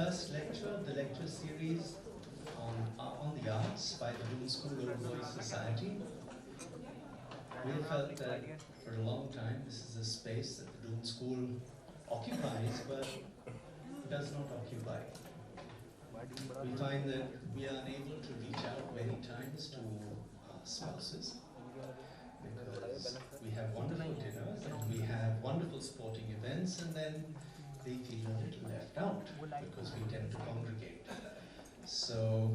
first lecture of the lecture series on the arts by the Doon School Old Boys Society. We have felt that for a long time this is a space that the Doon School occupies but does not occupy. We find that we are unable to reach out many times to our spouses because we have wonderful dinners and we have wonderful sporting events, and then they feel a little left out because we tend to congregate. So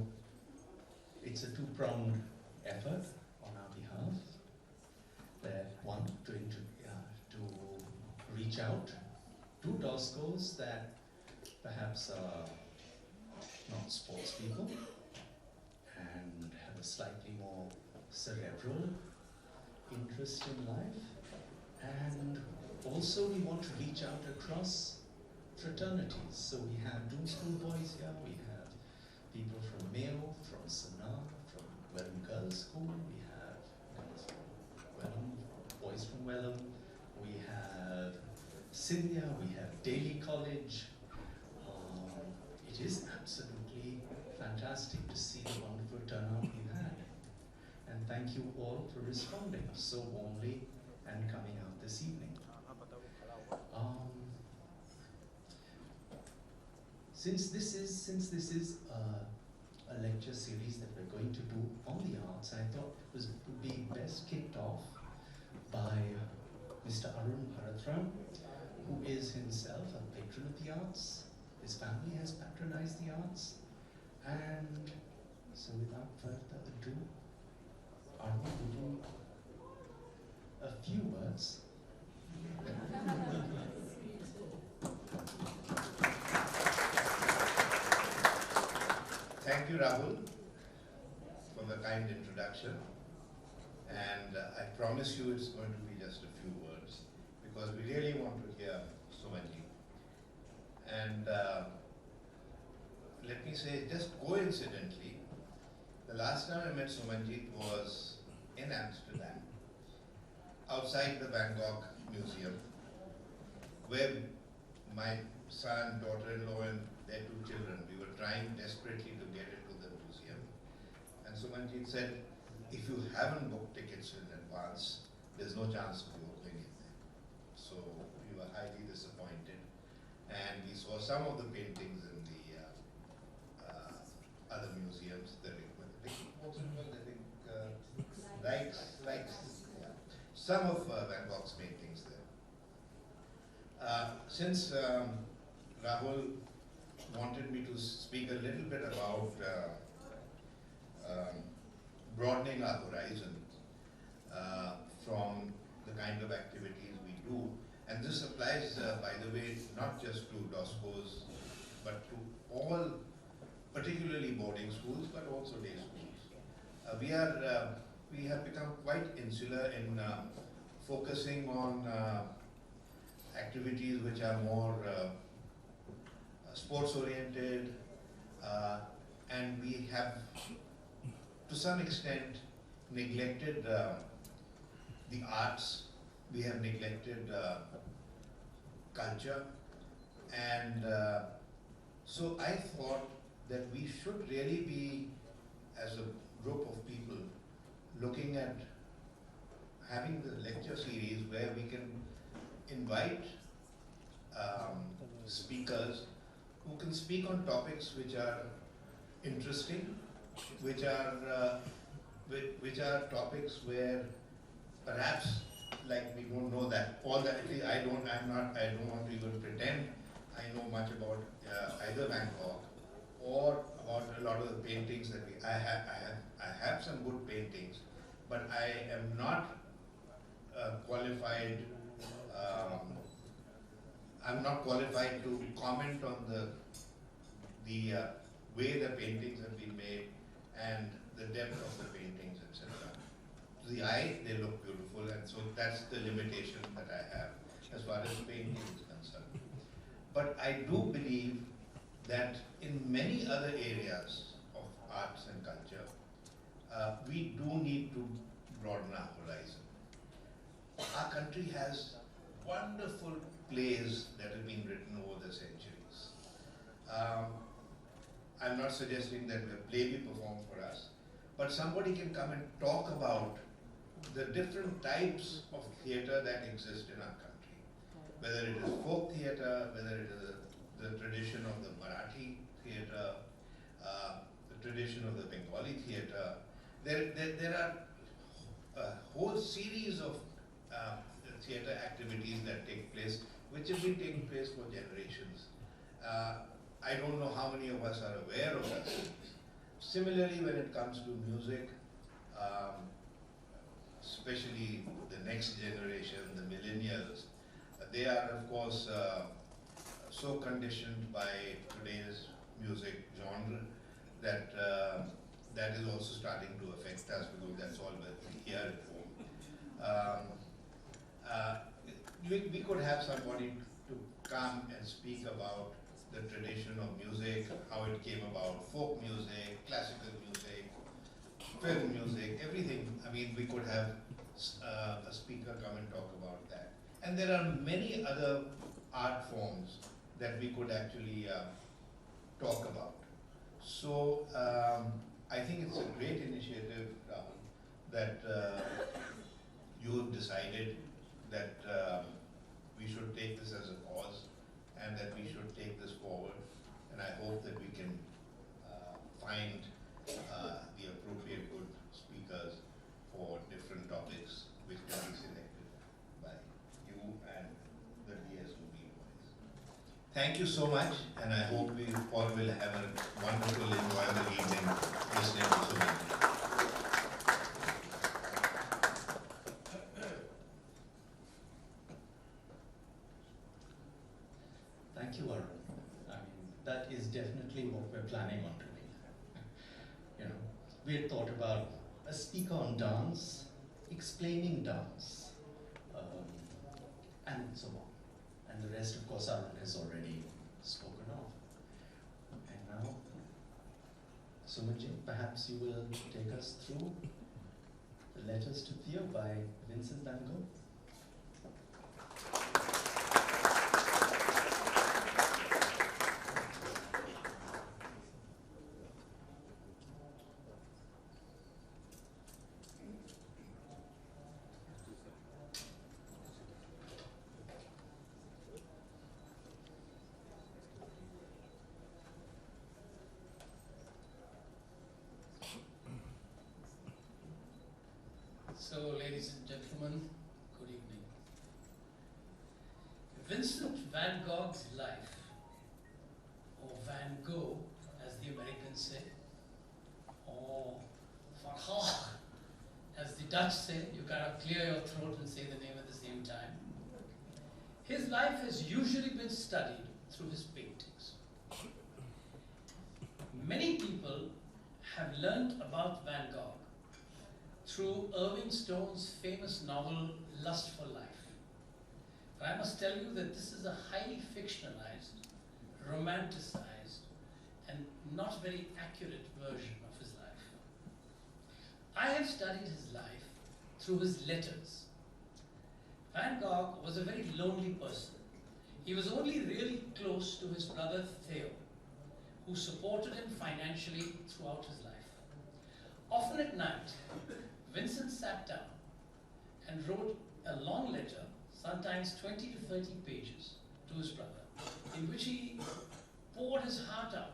it's a two-pronged effort on our behalf. That one, to reach out to DOSCOs that perhaps are not sports people and have a slightly more cerebral interest in life. And also we want to reach out across fraternities. So we have Doon School boys here, we have people from Mayo, from Sana, from Welham Girls School, we have girls from Welham, boys from Welham, we have Scindia, we have Daly College. It is absolutely fantastic to see the wonderful turnout we've had. And thank you all for responding so warmly and coming out this evening. Since this is a lecture series that we're going to do on the arts, I thought it would be best kicked off by Mr. Arun Bharatram, who is himself a patron of the arts. His family has patronized the arts, and so without further ado, Arun, would you a few words? Thank you, Rahul, for the kind introduction. And I promise you it's going to be just a few words, because we really want to hear Sumanjit. And let me say, just coincidentally, the last time I met Sumanjit was in Amsterdam, outside the Van Gogh Museum, where my son, daughter-in-law, and their two children, we were trying desperately to get into the museum. And Sumanjit said, if you haven't booked tickets in advance, there's no chance of you opening it there. So we were highly disappointed. And we saw some of the paintings in the other museums. Some of Van Gogh's paintings there. Since Rahul wanted me to speak a little bit about broadening our horizon from the kind of activities we do, and this applies, by the way, not just to DOSCOs, but to all, particularly boarding schools, but also day schools. We have become quite insular in focusing on activities which are more sports-oriented, and we have, to some extent, neglected the arts. We have neglected culture, and so I thought that we should really be, as a group of people, looking at having the lecture series where we can invite speakers who can speak on topics which are interesting, which are topics where perhaps, like, we don't know that all that. I don't want to even pretend I know much about either Van Gogh or about a lot of the paintings that I have some good paintings, but I am not qualified. I'm not qualified to comment on the way the paintings have been made and the depth of the paintings, etc. To the eye, they look beautiful, and so that's the limitation that I have as far as painting is concerned. But I do believe that in many other areas of arts and culture, we do need to broaden our horizon. Our country has wonderful plays that have been written over the centuries. not suggesting that a play be performed for us, but somebody can come and talk about the different types of theatre that exist in our country. Whether it is folk theatre, whether it is the tradition of the Marathi theatre, the tradition of the Bengali theatre. There are a whole series of theatre activities that take place, which have been taking place for generations. I don't know how many of us are aware of that. Similarly, when it comes to music, especially the next generation, the millennials, they are of course so conditioned by today's music genre that that is also starting to affect us, because that's all that we hear at home. We could have somebody to come and speak about the tradition of music, how it came about, folk music, classical music, film music, everything. I mean, we could have a speaker come and talk about that. And there are many other art forms that we could actually talk about. So I think it's a great initiative, Rahul, that you have decided that we should take this as a cause and that we should take this forward. And I hope that we can find the appropriate good speakers for different topics which can be selected by you and the DSOBS. Thank you so much, and I hope we all will have a wonderful, enjoyable evening listening to Sumanjit. Thank you, Arun. I mean, that is definitely what we're planning on doing. You know, we had thought about a speaker on dance, explaining dance, and so on. And the rest, of course, Arun has already spoken of. And now, Sumanjit, perhaps you will take us through the Letters to Theo by Vincent Van Gogh. So, ladies and gentlemen, good evening. Vincent Van Gogh's life, or Van Gogh, as the Americans say, or Van Gogh, as the Dutch say, you gotta clear your throat and say the name at the same time. His life has usually been studied through his paintings. Many people have learnt about Van Gogh through Irving Stone's famous novel, Lust for Life. But I must tell you that this is a highly fictionalized, romanticized, and not very accurate version of his life. I have studied his life through his letters. Van Gogh was a very lonely person. He was only really close to his brother Theo, who supported him financially throughout his life. Often at night, Vincent sat down and wrote a long letter, sometimes 20 to 30 pages, to his brother, in which he poured his heart out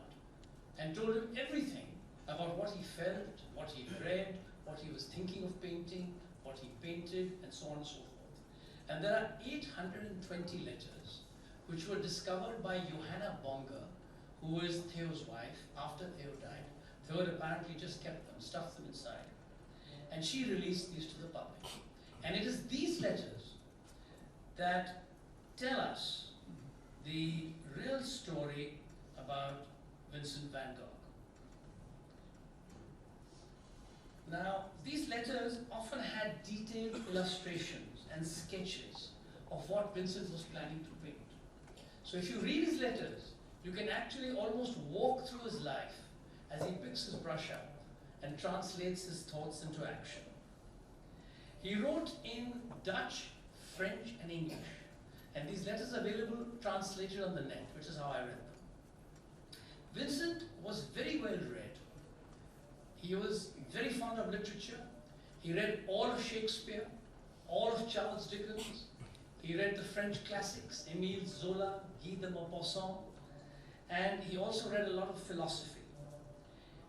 and told him everything about what he felt, what he read, what he was thinking of painting, what he painted, and so on and so forth. And there are 820 letters which were discovered by Johanna Bonger, who is Theo's wife, after Theo died. Theo had apparently just kept them, stuffed them inside. And she released these to the public. And it is these letters that tell us the real story about Vincent Van Gogh. Now, these letters often had detailed illustrations and sketches of what Vincent was planning to paint. So if you read his letters, you can actually almost walk through his life as he picks his brush up and translates his thoughts into action. He wrote in Dutch, French, and English, and these letters are available translated on the net, which is how I read them. Vincent was very well read. He was very fond of literature. He read all of Shakespeare, all of Charles Dickens. He read the French classics, Émile Zola, Guy de Maupassant, and he also read a lot of philosophy.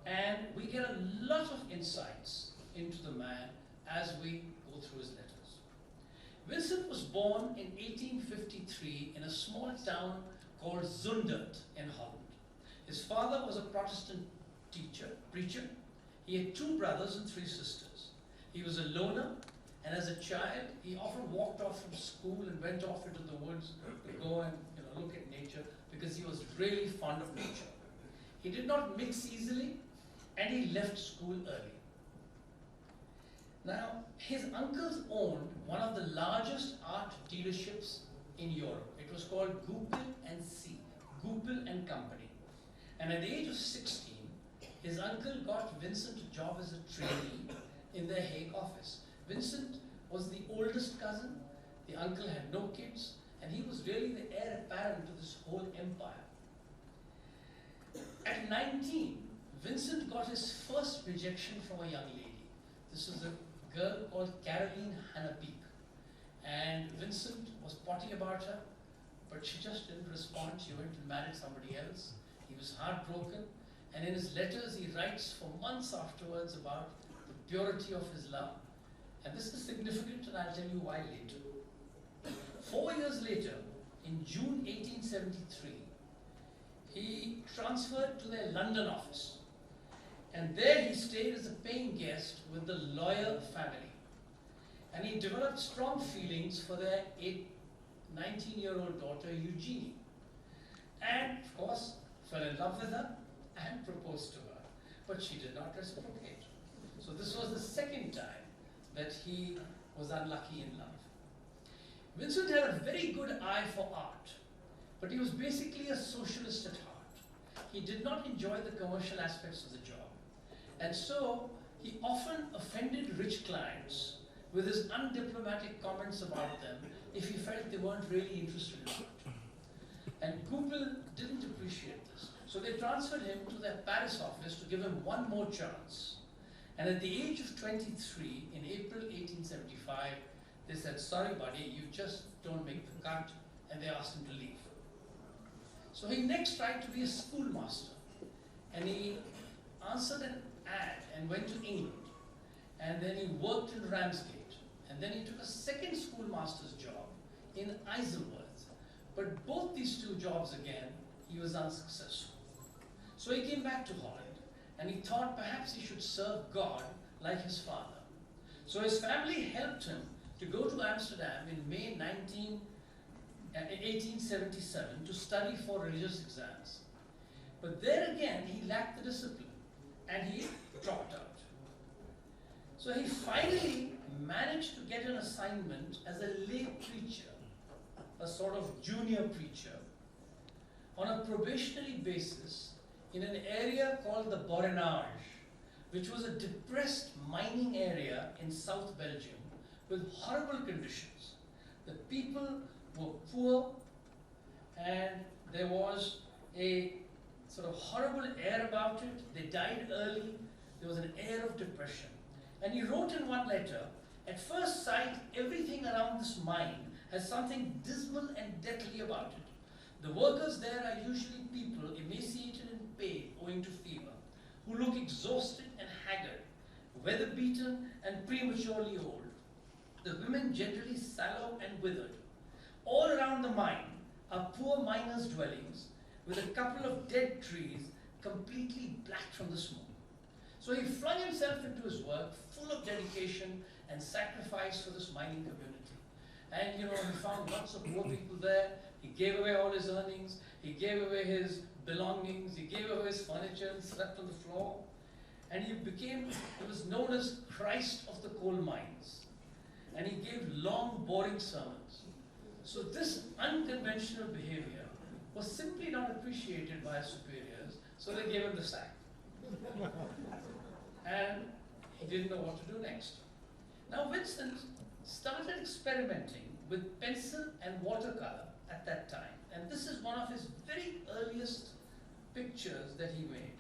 And we get a lot of insights into the man as we go through his letters. Vincent was born in 1853 in a small town called Zundert in Holland. His father was a Protestant preacher. He had 2 brothers and 3 sisters. He was a loner, and as a child, he often walked off from school and went off into the woods to go and look at nature because he was really fond of nature. He did not mix easily, and he left school early. Now, his uncles owned one of the largest art dealerships in Europe. It was called Goupil and Company. And at the age of 16, his uncle got Vincent a job as a trainee in their Hague office. Vincent was the oldest cousin. The uncle had no kids, and he was really the heir apparent to this whole empire. At 19, Vincent got his first rejection from a young lady. This was a girl called Caroline Hannapeak. And Vincent was potty about her, but she just didn't respond. She went and married somebody else. He was heartbroken, and in his letters he writes for months afterwards about the purity of his love. And this is significant, and I'll tell you why later. 4 years later, in June 1873, he transferred to their London office. And there he stayed as a paying guest with the lawyer family. And he developed strong feelings for their 19-year-old daughter, Eugenie. And, of course, fell in love with her and proposed to her. But she did not reciprocate. So this was the second time that he was unlucky in love. Vincent had a very good eye for art, but he was basically a socialist at heart. He did not enjoy the commercial aspects of the job. And so he often offended rich clients with his undiplomatic comments about them if he felt they weren't really interested in art. And Goupil didn't appreciate this. So they transferred him to their Paris office to give him one more chance. And at the age of 23, in April 1875, they said, sorry buddy, you just don't make the cut, and they asked him to leave. So he next tried to be a schoolmaster, and he answered an ad and went to England. And then he worked in Ramsgate, and then he took a second schoolmaster's job in Isleworth. But both these 2 jobs again, he was unsuccessful. So he came back to Holland, and he thought perhaps he should serve God like his father. So his family helped him to go to Amsterdam in May 1877 to study for religious exams. But there again, he lacked the discipline, and he dropped out. So he finally managed to get an assignment as a lay preacher, a sort of junior preacher, on a probationary basis in an area called the Borinage, which was a depressed mining area in South Belgium with horrible conditions. The people were poor, and there was a sort of horrible air about it. They died early. There was an air of depression. And he wrote in one letter, at first sight, everything around this mine has something dismal and deathly about it. The workers there are usually people emaciated and pale owing to fever, who look exhausted and haggard, weather-beaten and prematurely old. The women generally sallow and withered. All around the mine are poor miners' dwellings with a couple of dead trees completely black from the smoke. So he flung himself into his work, full of dedication and sacrifice for this mining community. And he found lots of poor people there. He gave away all his earnings. He gave away his belongings. He gave away his furniture and slept on the floor. And he was known as Christ of the coal mines. And he gave long, boring sermons. So this unconventional behavior was simply not appreciated by his superiors, so they gave him the sack. And he didn't know what to do next. Now Vincent started experimenting with pencil and watercolor at that time. And this is one of his very earliest pictures pictures that he made.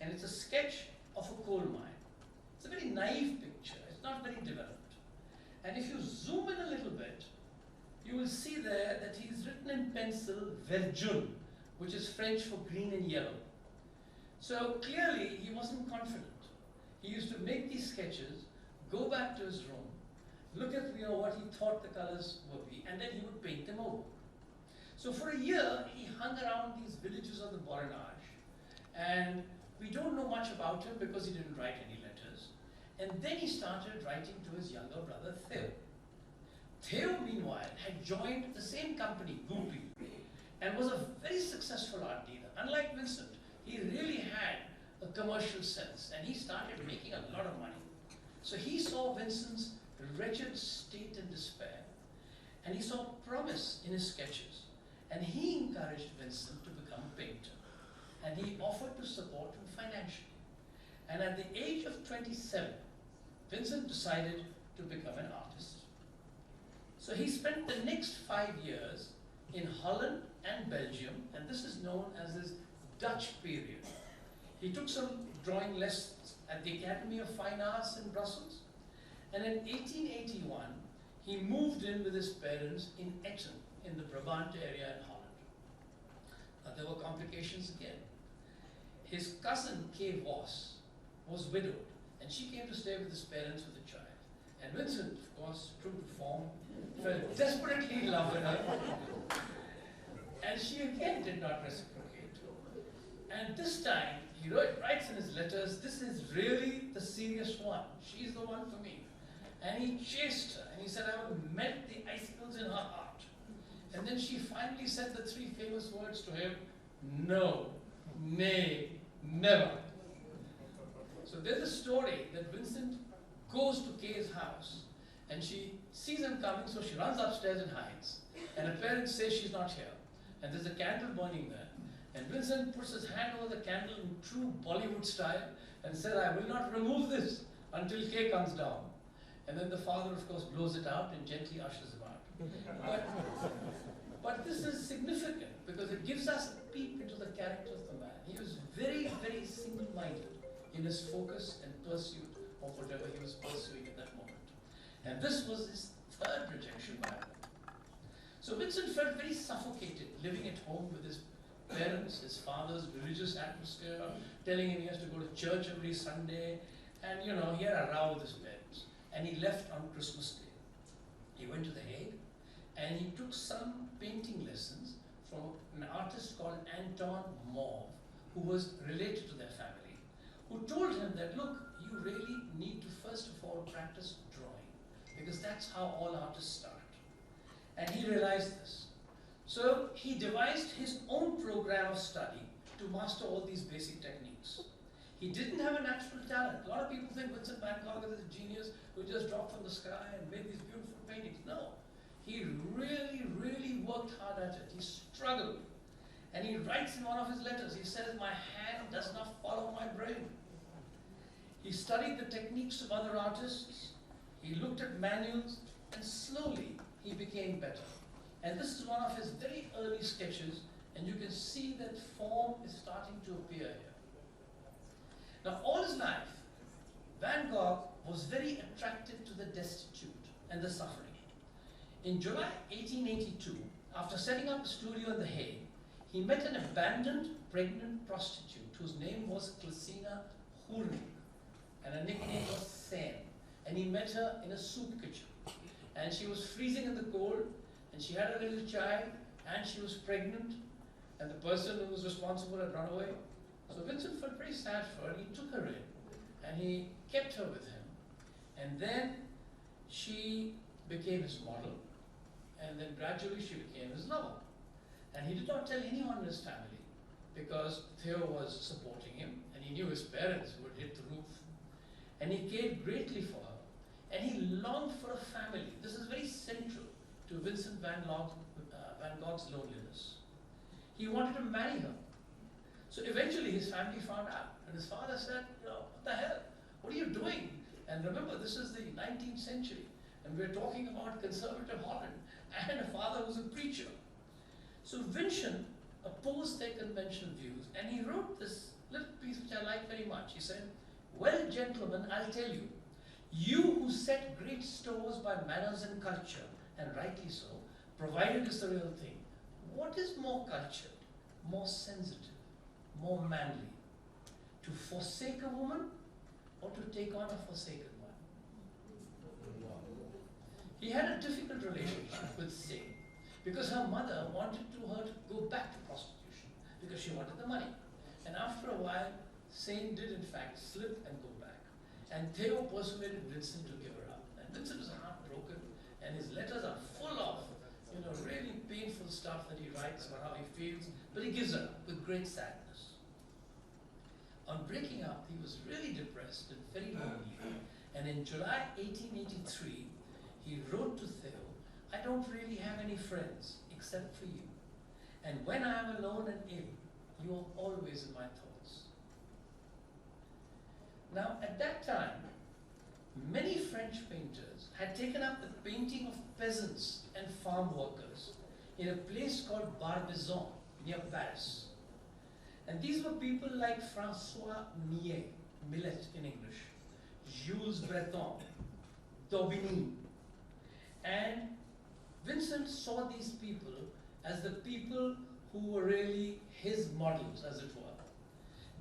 And it's a sketch of a coal mine. It's a very naive picture. It's not very developed. And if you zoom in a little bit, you will see there that he's written in pencil vert jaune, which is French for green and yellow. So clearly he wasn't confident. He used to make these sketches, go back to his room, look at what he thought the colors would be, and then he would paint them over. So for a year, he hung around these villages of the Borinage, and we don't know much about him because he didn't write any letters. And then he started writing to his younger brother, Theo. Theo, meanwhile, had joined the same company, Doon, and was a very successful art dealer. Unlike Vincent, he really had a commercial sense, and he started making a lot of money. So he saw Vincent's wretched state and despair, and he saw promise in his sketches, and he encouraged Vincent to become a painter, and he offered to support him financially. And at the age of 27, Vincent decided to become an artist. So he spent the next 5 years in Holland and Belgium, and this is known as his Dutch period. He took some drawing lessons at the Academy of Fine Arts in Brussels, and in 1881, he moved in with his parents in Etten, in the Brabant area in Holland. Now, there were complications again. His cousin, Kay Voss, was widowed, and she came to stay with his parents with a child. And Vincent, of course, true to form, fell desperately in love with her. And she again did not reciprocate. And this time, he writes in his letters, this is really the serious one. She's the one for me. And he chased her, and he said, I will melt the icicles in her heart. And then she finally said the 3 famous words to him, no, nay, never. So there's a story that Vincent goes to Kay's house, and she sees him coming, so she runs upstairs and hides. And her parents say she's not here. And there's a candle burning there. And Vincent puts his hand over the candle in true Bollywood style and said, I will not remove this until Kay comes down. And then the father, of course, blows it out and gently ushers him out. But this is significant because it gives us a peep into the character of the man. He was very, very single-minded in his focus and pursuit of whatever he was pursuing at that moment. And this was his 3rd rejection by women. So Vincent felt very suffocated living at home with his parents, his father's religious atmosphere, telling him he has to go to church every Sunday, and he had a row with his parents. And he left on Christmas Day. He went to The Hague, and he took some painting lessons from an artist called Anton Mauve, who was related to their family, who told him that, look, you really need to first of all practice drawing, because that's how all artists start. And he realized this. So he devised his own program of study to master all these basic techniques. He didn't have a natural talent. A lot of people think Vincent Van Gogh is a genius who just dropped from the sky and made these beautiful paintings. No. He really, really worked hard at it. He struggled. And he writes in one of his letters, he says, my hand does not follow my brain. He studied the techniques of other artists. He looked at manuals, and slowly he became better. And this is one of his very early sketches, and you can see that form is starting to appear here. Now, all his life, Van Gogh was very attracted to the destitute and the suffering. In July 1882, after setting up a studio in The Hague, he met an abandoned pregnant prostitute whose name was Clasina Hoorn, and her nickname was Sen. And he met her in a soup kitchen. And she was freezing in the cold, and she had a little child, and she was pregnant, and the person who was responsible had run away. So Vincent felt very sad for her, and he took her in, and he kept her with him. And then she became his model, and then gradually she became his lover. And he did not tell anyone in his family, because Theo was supporting him, and he knew his parents would hit the roof. And he cared greatly for her, and he longed for a family. This is very central to Vincent Van Gogh's loneliness. He wanted to marry her. So eventually his family found out, and his father said, what the hell? What are you doing? And remember, this is the 19th century, and we're talking about conservative Holland, and a father who's a preacher. So Vincent opposed their conventional views, and he wrote this little piece which I like very much. He said, "Well, gentlemen, I'll tell you, you who set great stores by manners and culture, and rightly so, provided it's the real thing, what is more cultured, more sensitive, more manly? To forsake a woman or to take on a forsaken one?" He had a difficult relationship with Theo because her mother wanted her to go back to prostitution because she wanted the money. And after a while, Saint did in fact slip and go back. And Theo persuaded Vincent to give her up. And Vincent was heartbroken, and his letters are full of, really painful stuff that he writes about how he feels, but he gives her up with great sadness. On breaking up, he was really depressed and very lonely. And in July 1883, he wrote to Theo, "I don't really have any friends except for you. And when I am alone and ill, you are always in my thoughts." Now, at that time, many French painters had taken up the painting of peasants and farm workers in a place called Barbizon, near Paris. And these were people like François Millet in English, Jules Breton, Daubigny. And Vincent saw these people as the people who were really his models, as it were.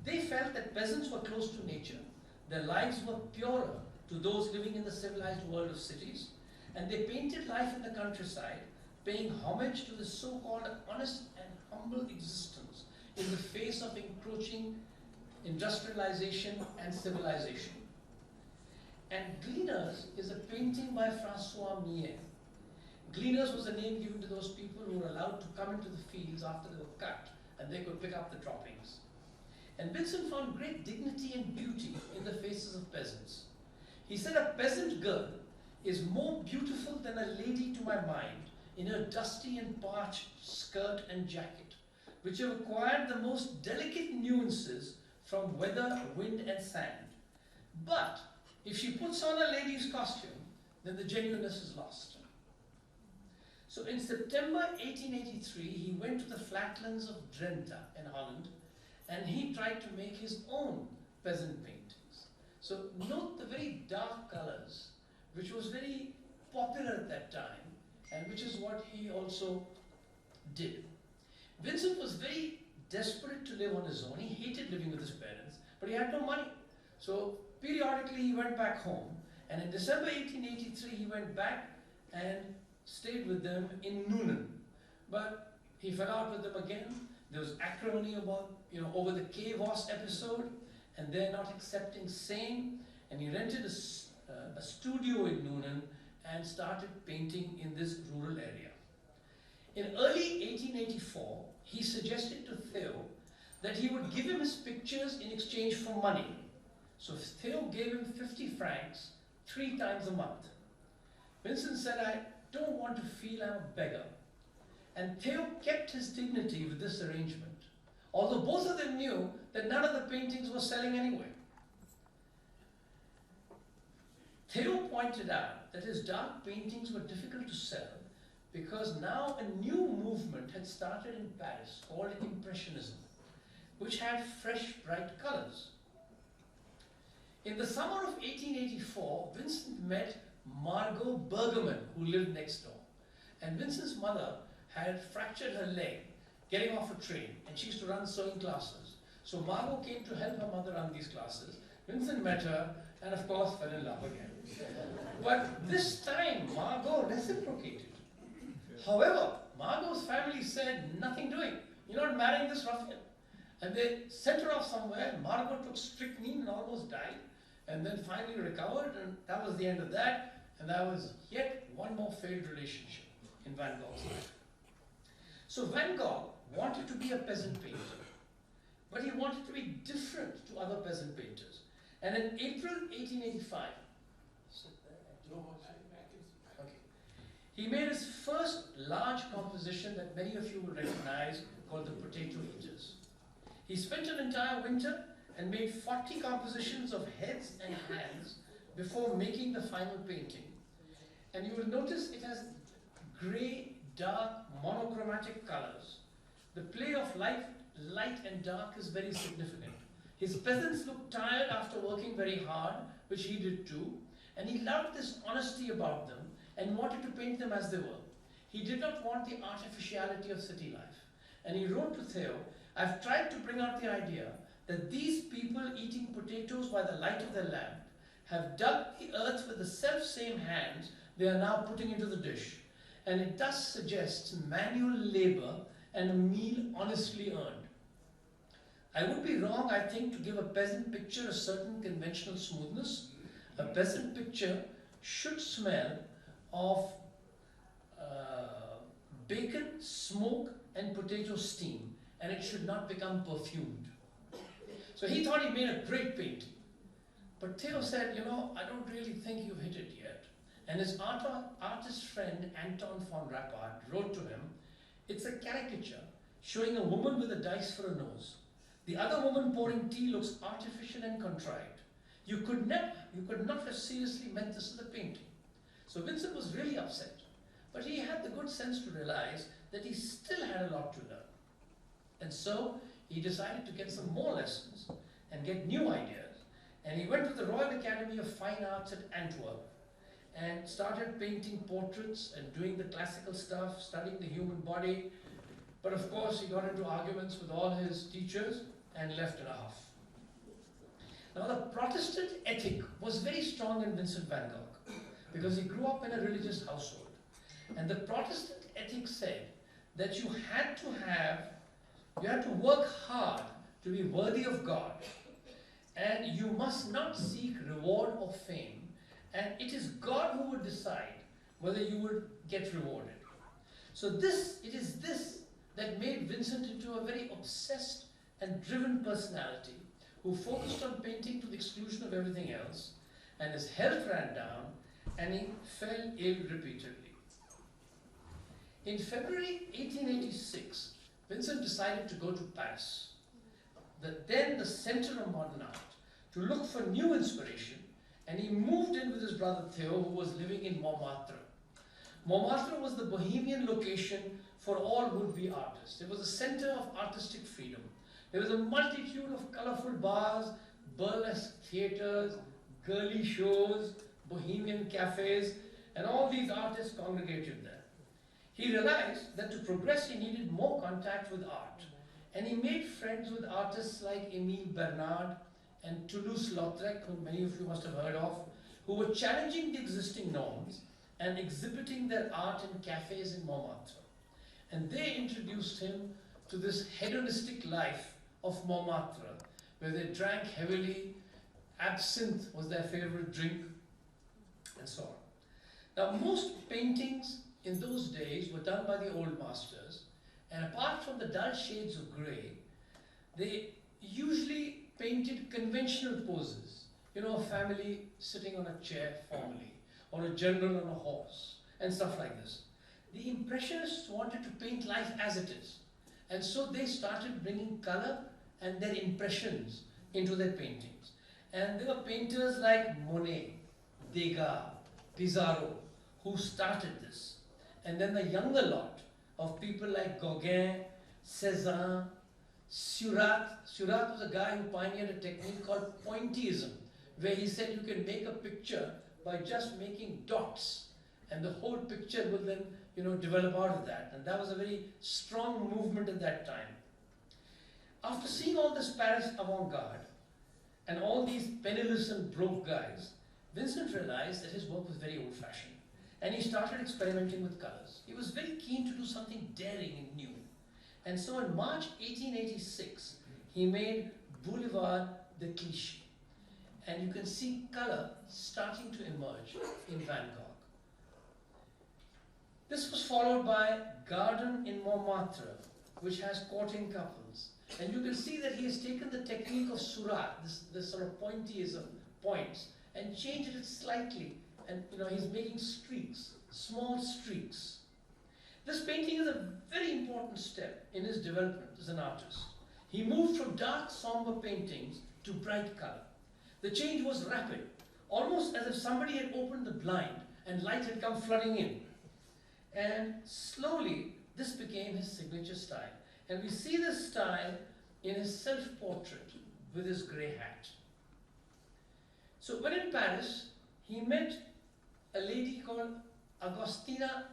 They felt that peasants were close to nature, their lives were purer to those living in the civilized world of cities, and they painted life in the countryside, paying homage to the so-called honest and humble existence in the face of encroaching industrialization and civilization. And Gleaners is a painting by François Millet. Gleaners was a name given to those people who were allowed to come into the fields after they were cut, and they could pick up the droppings. And Vincent found great dignity and beauty in the faces of peasants. He said, "A peasant girl is more beautiful than a lady to my mind in her dusty and parched skirt and jacket, which have acquired the most delicate nuances from weather, wind, and sand. But if she puts on a lady's costume, then the genuineness is lost." So in September 1883, he went to the flatlands of Drenthe in Holland, and he tried to make his own peasant paintings. So note the very dark colors, which was very popular at that time, and which is what he also did. Vincent was very desperate to live on his own. He hated living with his parents, but he had no money. So periodically he went back home, and in December 1883 he went back and stayed with them in Noonan. But he fell out with them again. There was acrimony about, over the K-Voss episode, and they're not accepting same, and he rented a studio in Noonan and started painting in this rural area. In early 1884, he suggested to Theo that he would give him his pictures in exchange for money. So Theo gave him 50 francs 3 times a month. Vincent said, "I don't want to feel I'm a beggar." And Theo kept his dignity with this arrangement, although both of them knew that none of the paintings were selling anyway. Theo pointed out that his dark paintings were difficult to sell because now a new movement had started in Paris called Impressionism, which had fresh, bright colors. In the summer of 1884, Vincent met Margot Bergerman, who lived next door. And Vincent's mother had fractured her leg getting off a train, and she used to run sewing classes. So Margot came to help her mother run these classes. Vincent met her, and of course fell in love again. But this time, Margot reciprocated. However, Margot's family said, "Nothing doing. You're not marrying this ruffian." And they sent her off somewhere. Margot took strychnine and almost died, and then finally recovered, and that was the end of that. And that was yet one more failed relationship in Van Gogh's life. So Van Gogh wanted to be a peasant painter, but he wanted to be different to other peasant painters. And in April 1885, he made his first large composition that many of you will recognize, called the Potato Eaters. He spent an entire winter and made 40 compositions of heads and hands before making the final painting. And you will notice it has grey, dark, monochromatic colors. The play of light and dark is very significant. His peasants looked tired after working very hard, which he did too, and he loved this honesty about them and wanted to paint them as they were. He did not want the artificiality of city life. And he wrote to Theo, "I've tried to bring out the idea that these people eating potatoes by the light of their lamp have dug the earth with the self-same hands they are now putting into the dish. And it thus suggests manual labor and a meal honestly earned. I would be wrong, I think, to give a peasant picture a certain conventional smoothness. A peasant picture should smell of bacon, smoke, and potato steam, and it should not become perfumed." So he thought he made a great painting. But Theo said, "You know, I don't really think you've hit it yet." And his artist friend Anton von Rappard wrote to him, "It's a caricature showing a woman with a dice for a nose. The other woman pouring tea looks artificial and contrived. You could not have seriously meant this as a painting." So Vincent was really upset. But he had the good sense to realize that he still had a lot to learn. And so he decided to get some more lessons and get new ideas. And he went to the Royal Academy of Fine Arts at Antwerp and started painting portraits and doing the classical stuff, studying the human body. But of course, he got into arguments with all his teachers and left in a huff. Now, the Protestant ethic was very strong in Vincent van Gogh because he grew up in a religious household. And the Protestant ethic said that you had to work hard to be worthy of God, and you must not seek reward or fame, and it is God who would decide whether you would get rewarded. So it is this that made Vincent into a very obsessed and driven personality who focused on painting to the exclusion of everything else, and his health ran down, and he fell ill repeatedly. In February 1886, Vincent decided to go to Paris, then the center of modern art, to look for new inspiration, and he moved in with his brother Theo, who was living in Montmartre. Montmartre was the bohemian location for all would-be artists. It was a center of artistic freedom. There was a multitude of colorful bars, burlesque theaters, girly shows, bohemian cafes, and all these artists congregated there. He realized that to progress he needed more contact with art, and he made friends with artists like Émile Bernard and Toulouse-Lautrec, whom many of you must have heard of, who were challenging the existing norms and exhibiting their art in cafes in Montmartre. And they introduced him to this hedonistic life of Montmartre, where they drank heavily, absinthe was their favorite drink, and so on. Now, most paintings in those days were done by the old masters, and apart from the dull shades of grey, they usually painted conventional poses. You know, a family sitting on a chair formally, or a general on a horse, and stuff like this. The Impressionists wanted to paint life as it is, and so they started bringing color and their impressions into their paintings. And there were painters like Monet, Degas, Pissarro, who started this. And then the younger lot of people like Gauguin, Cézanne, Seurat. Seurat was a guy who pioneered a technique called pointillism, where he said you can make a picture by just making dots, and the whole picture will then, develop out of that. And that was a very strong movement at that time. After seeing all this Paris avant-garde and all these penniless and broke guys, Vincent realized that his work was very old-fashioned. And he started experimenting with colors. He was very keen to do something daring and new. And so in March 1886, he made Boulevard de Clichy. And you can see color starting to emerge in Van Gogh. This was followed by Garden in Montmartre, which has courting couples. And you can see that he has taken the technique of Seurat, this sort of pointillism, points, and changed it slightly. And he's making streaks, small streaks. This painting is a very important step in his development as an artist. He moved from dark, somber paintings to bright color. The change was rapid, almost as if somebody had opened the blind and light had come flooding in. And slowly, this became his signature style. And we see this style in his self-portrait with his grey hat. So when in Paris, he met a lady called Agostina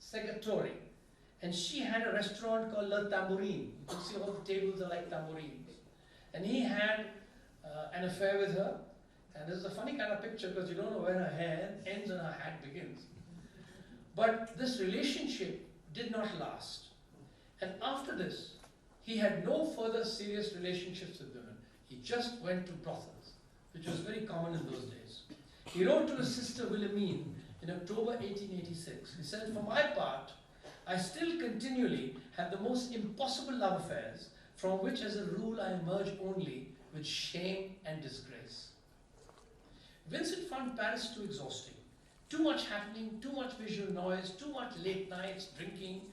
Segatori, and she had a restaurant called La Tambourine. You can see all the tables are like tambourines. And he had an affair with her, and this is a funny kind of picture because you don't know where her hair ends and her hat begins. But this relationship did not last. And after this, he had no further serious relationships with women. He just went to brothels, which was very common in those days. He wrote to his sister Wilhelmine in October 1886. He said, "For my part, I still continually have the most impossible love affairs, from which as a rule I emerge only with shame and disgrace." Vincent found Paris too exhausting. Too much happening, too much visual noise, too much late nights, drinking,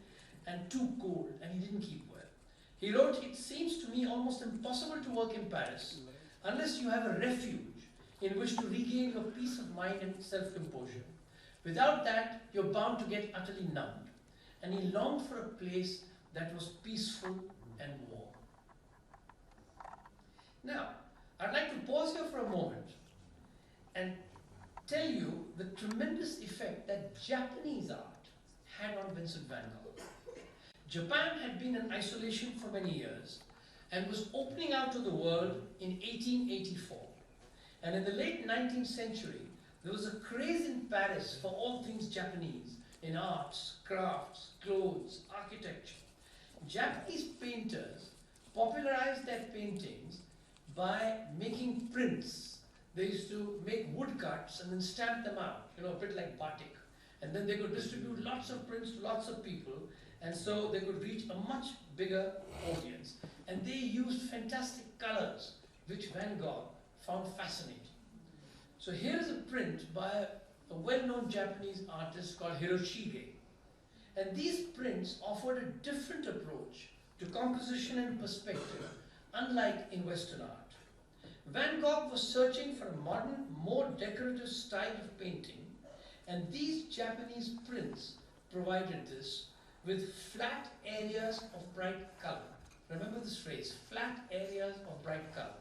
and too cold, and he didn't keep well. He wrote, "It seems to me almost impossible to work in Paris unless you have a refuge in which to regain your peace of mind and self-composure. Without that, you're bound to get utterly numbed." And he longed for a place that was peaceful and warm. Now, I'd like to pause here for a moment and tell you the tremendous effect that Japanese art had on Vincent van Gogh. Japan had been in isolation for many years and was opening out to the world in 1884. And in the late 19th century, there was a craze in Paris for all things Japanese, in arts, crafts, clothes, architecture. Japanese painters popularized their paintings by making prints. They used to make woodcuts and then stamp them out, a bit like batik. And then they could distribute lots of prints to lots of people, and so they could reach a much bigger audience. And they used fantastic colors, which Van Gogh found fascinating. So here's a print by a well-known Japanese artist called Hiroshige. And these prints offered a different approach to composition and perspective, unlike in Western art. Van Gogh was searching for a modern, more decorative style of painting, and these Japanese prints provided this with flat areas of bright color. Remember this phrase, flat areas of bright color.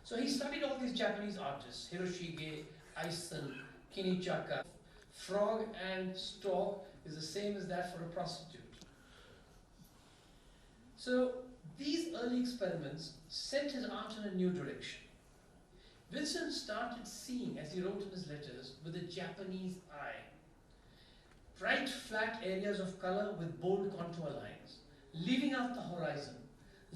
So he studied all these Japanese artists, Hiroshige, Eisen, Kinichaka. Frog and stork is the same as that for a prostitute. So these early experiments sent his art in a new direction. Vincent started seeing, as he wrote in his letters, with a Japanese eye. Bright flat areas of color with bold contour lines, leaving out the horizon,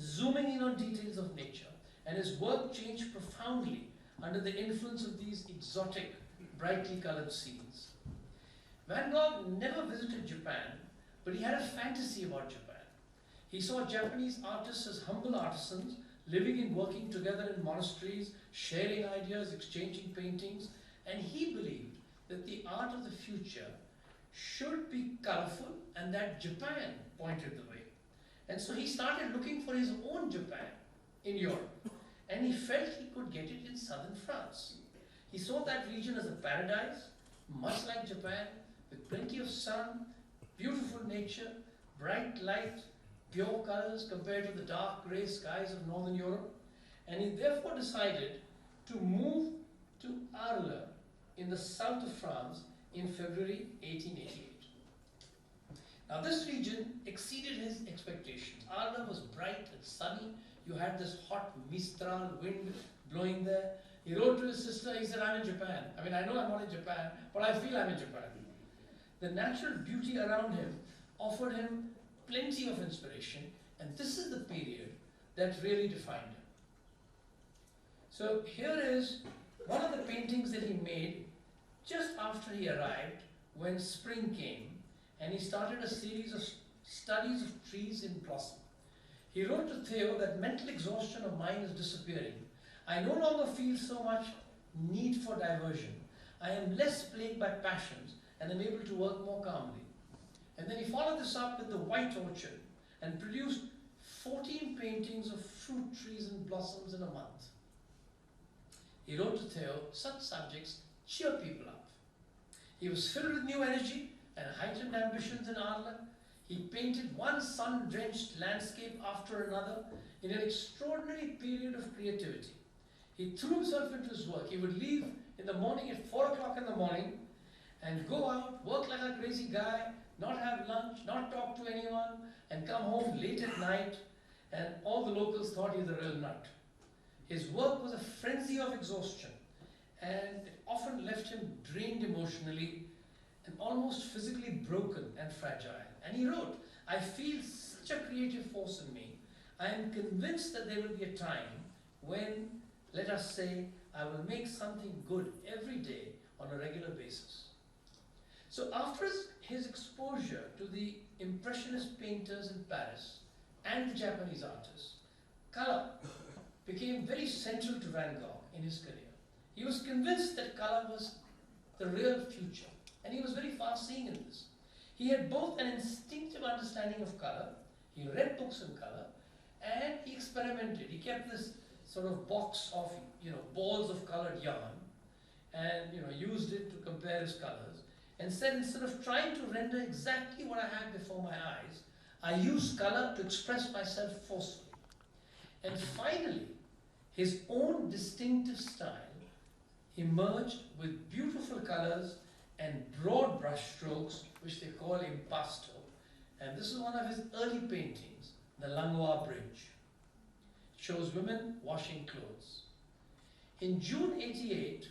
zooming in on details of nature, and his work changed profoundly under the influence of these exotic, brightly colored scenes. Van Gogh never visited Japan, but he had a fantasy about Japan. He saw Japanese artists as humble artisans, living and working together in monasteries, sharing ideas, exchanging paintings, and he believed that the art of the future should be colorful and that Japan pointed the way. And so he started looking for his own Japan in Europe, and he felt he could get it in southern France. He saw that region as a paradise, much like Japan, with plenty of sun, beautiful nature, bright light, pure colors compared to the dark grey skies of northern Europe, and he therefore decided to move to Arles in the south of France in February 1888. Now this region exceeded his expectations. Arles was bright and sunny. You had this hot Mistral wind blowing there. He wrote to his sister, he said, "I'm in Japan. I mean, I know I'm not in Japan, but I feel I'm in Japan." The natural beauty around him offered him plenty of inspiration, and this is the period that really defined him. So here is one of the paintings that he made just after he arrived when spring came, and he started a series of studies of trees in blossom. He wrote to Theo that mental exhaustion of mine is disappearing. I no longer feel so much need for diversion. I am less plagued by passions and am able to work more calmly. And then he followed this up with the White Orchard and produced 14 paintings of fruit trees and blossoms in a month. He wrote to Theo, such subjects cheer people up. He was filled with new energy and heightened ambitions in Arles. He painted one sun-drenched landscape after another in an extraordinary period of creativity. He threw himself into his work. He would leave in the morning at 4 o'clock in the morning and go out, work like a crazy guy, not have lunch, not talk to anyone, and come home late at night, and all the locals thought he was a real nut. His work was a frenzy of exhaustion, and it often left him drained emotionally and almost physically broken and fragile. And he wrote, "I feel such a creative force in me. I am convinced that there will be a time when, let us say, I will make something good every day on a regular basis." So after his exposure to the Impressionist painters in Paris and the Japanese artists, color became very central to Van Gogh in his career. He was convinced that color was the real future, and he was very far-seeing in this. He had both an instinctive understanding of color, he read books in color, and he experimented. He kept this sort of box of balls of colored yarn, and used it to compare his colors, and said, instead of trying to render exactly what I had before my eyes, I used color to express myself forcefully. And finally, his own distinctive style emerged with beautiful colors and broad brushstrokes, which they call impasto. And this is one of his early paintings, the Langlois Bridge. It shows women washing clothes. In June '88,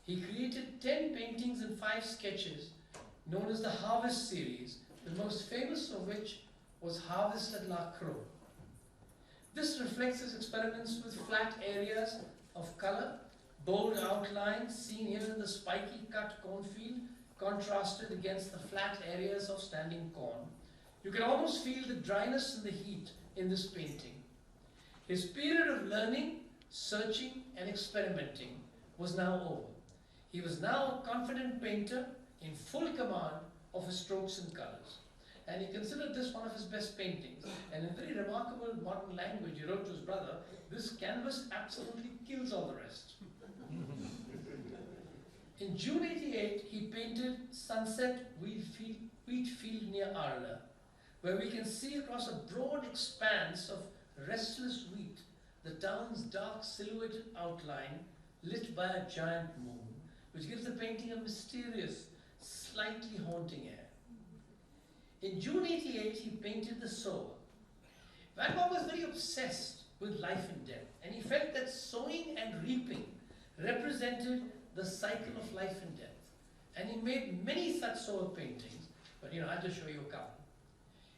he created 10 paintings and 5 sketches known as the Harvest series, the most famous of which was Harvest at La Crau. This reflects his experiments with flat areas of color, bold outlines seen here in the spiky cut cornfield, contrasted against the flat areas of standing corn. You can almost feel the dryness and the heat in this painting. His period of learning, searching, and experimenting was now over. He was now a confident painter in full command of his strokes and colors. And he considered this one of his best paintings. And in very remarkable modern language, he wrote to his brother, "This canvas absolutely kills all the rest." In June '88, he painted Sunset Wheatfield near Arles, where we can see across a broad expanse of restless wheat the town's dark silhouetted outline lit by a giant moon, which gives the painting a mysterious, slightly haunting air. In June '88, he painted The Sower. Van Gogh was very obsessed with life and death, and he felt that sowing and reaping represented the cycle of life and death. And he made many such sower paintings, but I'll just show you a couple.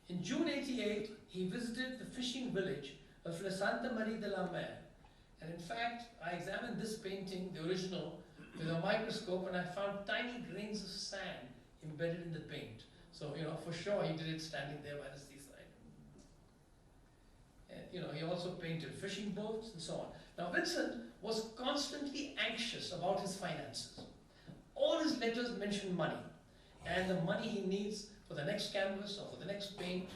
In June '88, he visited the fishing village of La Santa Maria de la Mer. And in fact, I examined this painting, the original, with a microscope, and I found tiny grains of sand embedded in the paint. So, for sure he did it standing there by the seaside. And, he also painted fishing boats and so on. Now, Vincent was constantly anxious about his finances. All his letters mention money, and the money he needs for the next canvas or for the next paint.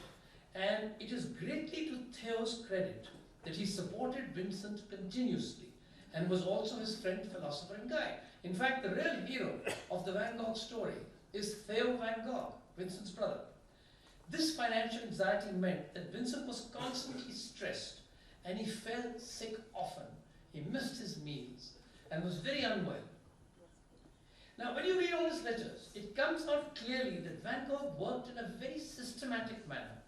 And it is greatly to Theo's credit that he supported Vincent continuously and was also his friend, philosopher, and guide. In fact, the real hero of the Van Gogh story is Theo Van Gogh, Vincent's brother. This financial anxiety meant that Vincent was constantly stressed and he felt sick often. He missed his meals and was very unwell. Now, when you read all his letters, it comes out clearly that Van Gogh worked in a very systematic manner.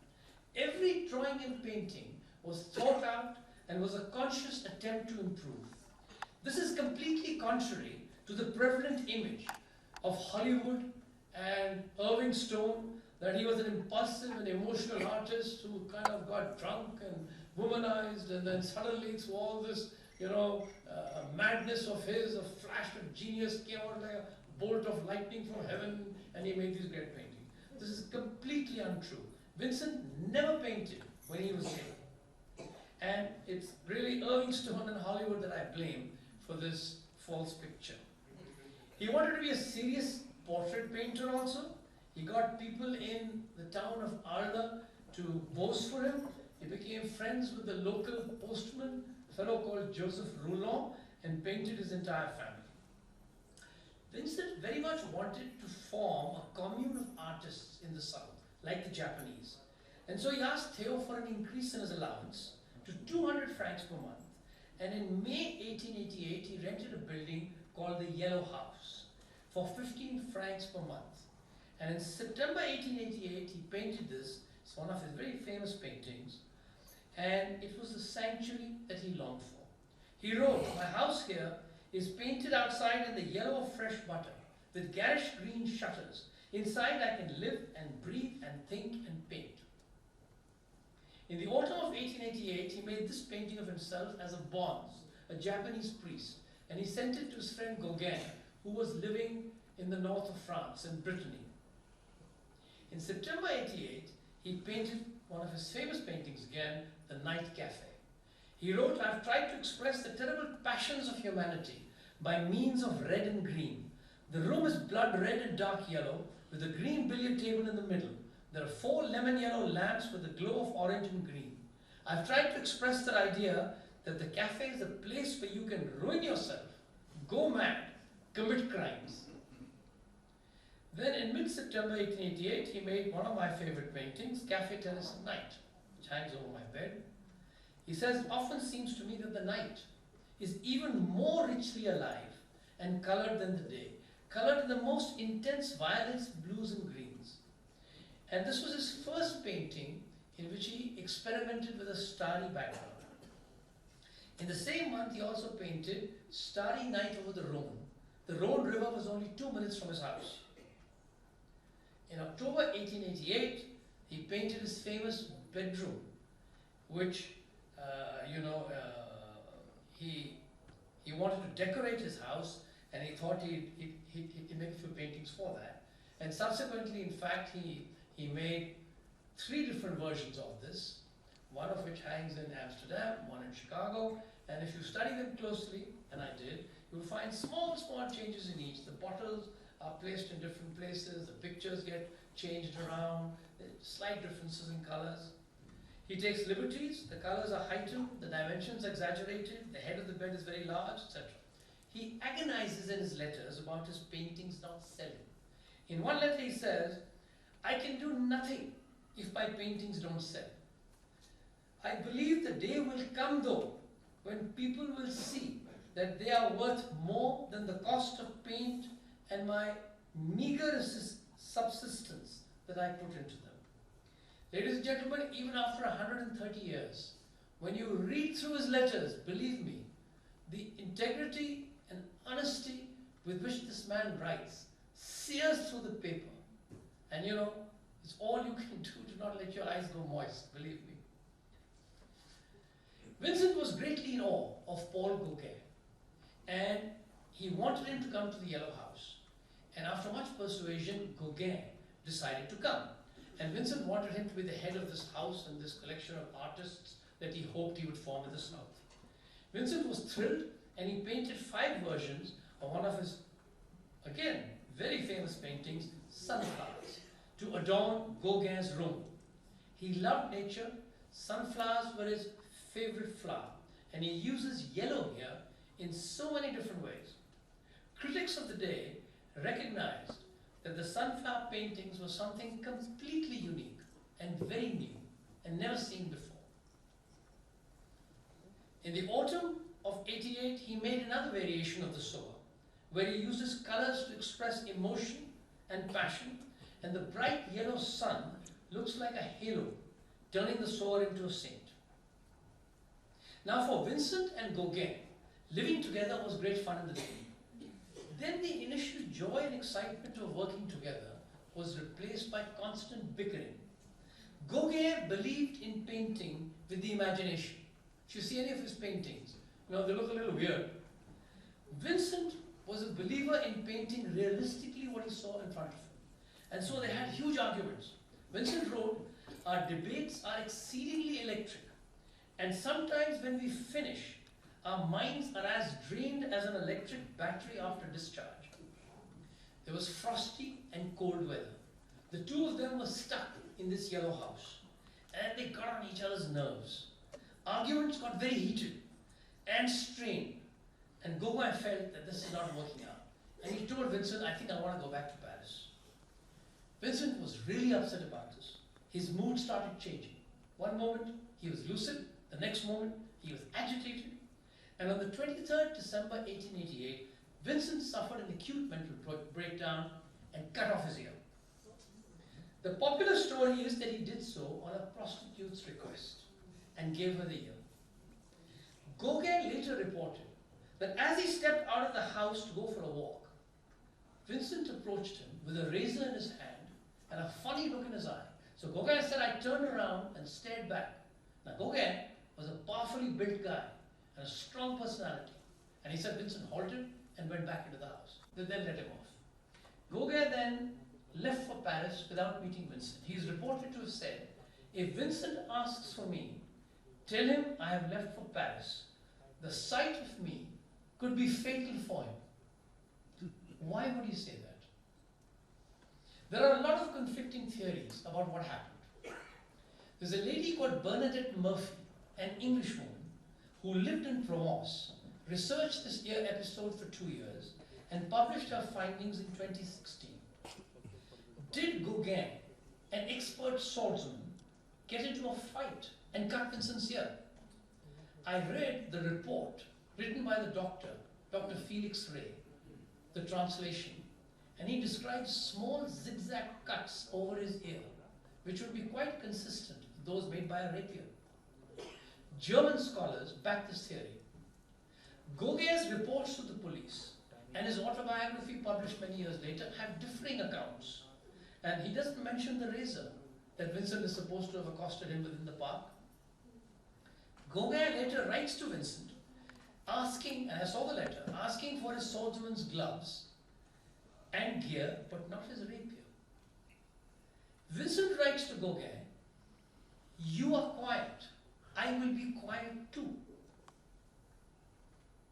Every drawing and painting was thought out and was a conscious attempt to improve. This is completely contrary to the prevalent image of Hollywood and Irving Stone, that he was an impulsive and emotional artist who kind of got drunk and womanized, and then suddenly through all this, madness of his, a flash of genius came out like a bolt of lightning from heaven, and he made these great paintings. This is completely untrue. Vincent never painted when he was ill. And it's really Irving Stone and Hollywood that I blame for this false picture. He wanted to be a serious portrait painter also. He got people in the town of Arles to pose for him. He became friends with the local postman, a fellow called Joseph Rouland, and painted his entire family. Vincent very much wanted to form a commune of artists in the south, like the Japanese. And so he asked Theo for an increase in his allowance to 200 francs per month. And in May 1888, he rented a building called the Yellow House for 15 francs per month. And in September 1888, he painted this. It's one of his very famous paintings. And it was the sanctuary that he longed for. He wrote, "My house here is painted outside in the yellow of fresh butter, with garish green shutters. Inside I can live and breathe and think and paint." In the autumn of 1888, he made this painting of himself as a bonze, a Japanese priest, and he sent it to his friend Gauguin, who was living in the north of France, in Brittany. In September 88, he painted one of his famous paintings again, The Night Cafe. He wrote, "I've tried to express the terrible passions of humanity by means of red and green. The room is blood red and dark yellow, with a green billiard table in the middle. There are 4 lemon yellow lamps with a glow of orange and green. I've tried to express that idea that the cafe is a place where you can ruin yourself, go mad, commit crimes." Then in mid-September 1888, he made one of my favorite paintings, Cafe Terrace at Night, which hangs over my bed. He says, "Often seems to me that the night is even more richly alive and colored than the day, colored in the most intense violets, blues and greens." And this was his first painting in which he experimented with a starry background. In the same month, he also painted Starry Night over the Rhone. The Rhone River was only 2 minutes from his house. In October 1888, he painted his famous bedroom, which, he wanted to decorate his house, and he thought he'd make a few paintings for that. And subsequently, in fact, he made 3 different versions of this, one of which hangs in Amsterdam, one in Chicago, and if you study them closely, and I did, you'll find small changes in each. The bottles are placed in different places, the pictures get changed around, there are slight differences in colors. He takes liberties, the colors are heightened, the dimensions exaggerated, the head of the bed is very large, etc. He agonizes in his letters about his paintings not selling. In one letter he says, "I can do nothing if my paintings don't sell. I believe the day will come though, when people will see that they are worth more than the cost of paint and my meager subsistence that I put into them." Ladies and gentlemen, even after 130 years, when you read through his letters, believe me, the integrity and honesty with which this man writes sears through the paper. And it's all you can do to not let your eyes go moist, believe me. Vincent was greatly in awe of Paul Gauguin, and he wanted him to come to the Yellow House. And after much persuasion, Gauguin decided to come. And Vincent wanted him to be the head of this house and this collection of artists that he hoped he would form in the South. Vincent was thrilled, and he painted 5 versions of one of his, again, very famous paintings, Sunflowers, to adorn Gauguin's room. He loved nature. Sunflowers were his favorite flower, and he uses yellow here in so many different ways. Critics of the day recognized that the sunflower paintings were something completely unique and very new and never seen before. In the autumn of 88, he made another variation of the sower, where he uses colors to express emotion and passion, and the bright yellow sun looks like a halo, turning the sower into a saint. Now for Vincent and Gauguin, living together was great fun in the beginning. Then the initial joy and excitement of working together was replaced by constant bickering. Gauguin believed in painting with the imagination. If you see any of his paintings, they look a little weird. Vincent was a believer in painting realistically what he saw in front of him. And so they had huge arguments. Vincent wrote, "Our debates are exceedingly electric, and sometimes when we finish, our minds are as drained as an electric battery after discharge." There was frosty and cold weather. The 2 of them were stuck in this yellow house, and they got on each other's nerves. Arguments got very heated and strained, and Gauguin felt that this is not working out. And he told Vincent, "I think I want to go back to Paris." Vincent was really upset about this. His mood started changing. One moment he was lucid, the next moment he was agitated. And on the 23rd December 1888, Vincent suffered an acute mental breakdown and cut off his ear. The popular story is that he did so on a prostitute's request and gave her the ear. Gauguin later reported that as he stepped out of the house to go for a walk, Vincent approached him with a razor in his hand and a funny look in his eye. So Gauguin said, I turned around and stared back. Now Gauguin was a powerfully built guy and a strong personality. And he said Vincent halted and went back into the house. They then let him off. Gauguin then left for Paris without meeting Vincent. He is reported to have said, if Vincent asks for me, tell him I have left for Paris. The sight of me could be fatal for him. Why would he say that? There are a lot of conflicting theories about what happened. There's a lady called Bernadette Murphy, an Englishwoman, who lived in Provence, researched this ear episode for 2 years, and published her findings in 2016. Did Gauguin, an expert swordsman, get into a fight and cut Vincent's ear? I read the report written by the doctor, Dr. Felix Ray, the translation, and he describes small zigzag cuts over his ear, which would be quite consistent with those made by a rapier. German scholars back this theory. Gauguin's reports to the police and his autobiography published many years later have differing accounts. And he doesn't mention the razor that Vincent is supposed to have accosted him within the park. Gauguin later writes to Vincent, asking, and I saw the letter, asking for his swordsman's gloves and gear, but not his rapier. Vincent writes to Gauguin, you are quiet, I will be quiet too.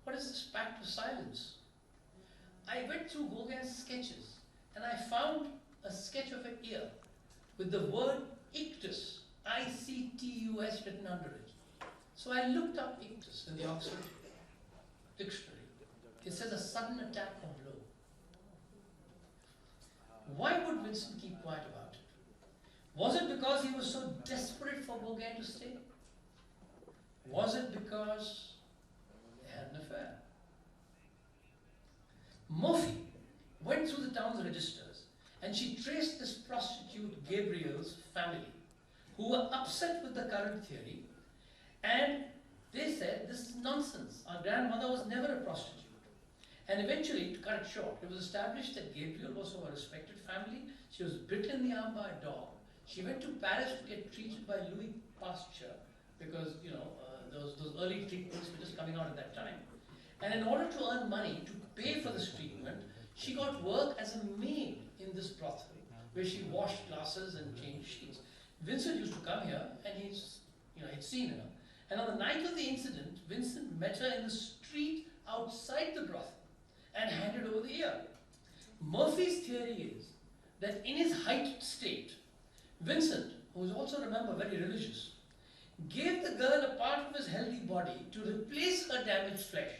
What is this pact of silence? I went through Gauguin's sketches and I found a sketch of an ear with the word ictus, I-C-T-U-S written under it. So I looked up ictus in the Oxford Dictionary. It says a sudden attack or blow. Why would Vincent keep quiet about it? Was it because he was so desperate for Gauguin to stay? Was it because they had an affair? Murphy went through the town's registers and she traced this prostitute Gabriel's family, who were upset with the current theory, and they said, this is nonsense. Our grandmother was never a prostitute. And eventually, to cut it short, it was established that Gabriel was from a respected family. She was bitten in the arm by a dog. She went to Paris to get treated by Louis Pasteur because, those early treatments were just coming out at that time. And in order to earn money to pay for this treatment, she got work as a maid in this brothel, where she washed glasses and changed sheets. Vincent used to come here, and he'd seen her. And on the night of the incident, Vincent met her in the street outside the brothel and handed over the ear. Murphy's theory is that in his heightened state, Vincent, who was also, remember, very religious, gave the girl a part of his healthy body to replace her damaged flesh.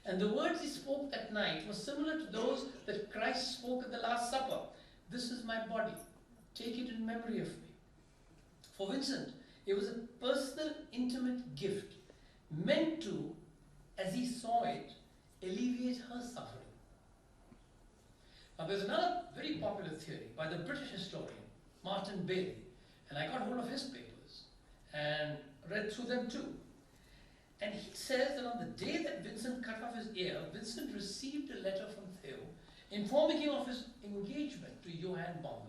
And the words he spoke that night were similar to those that Christ spoke at the Last Supper. This is my body. Take it in memory of me. For Vincent, it was a personal, intimate gift meant to, as he saw it, alleviate her suffering. Now there's another very popular theory by the British historian, Martin Bailey, and I got hold of his papers and read through them too. And he says that on the day that Vincent cut off his ear, Vincent received a letter from Theo informing him of his engagement to Johann Bonge.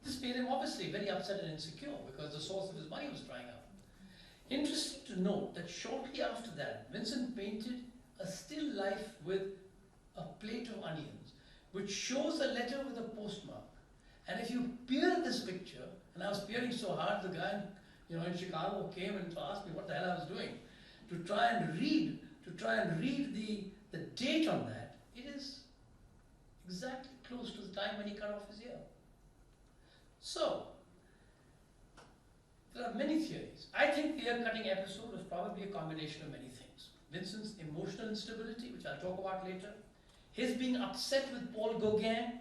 This made him obviously very upset and insecure because the source of his money was drying up. Interesting to note that shortly after that, Vincent painted a still life with a plate of onions, which shows a letter with a postmark. And if you peer at this picture, and I was peering so hard, the guy in Chicago came and asked me what the hell I was doing, to try and read the date on that, it is exactly close to the time when he cut off his ear. So, there are many theories. I think the ear-cutting episode was probably a combination of many things. Vincent's emotional instability, which I'll talk about later, his being upset with Paul Gauguin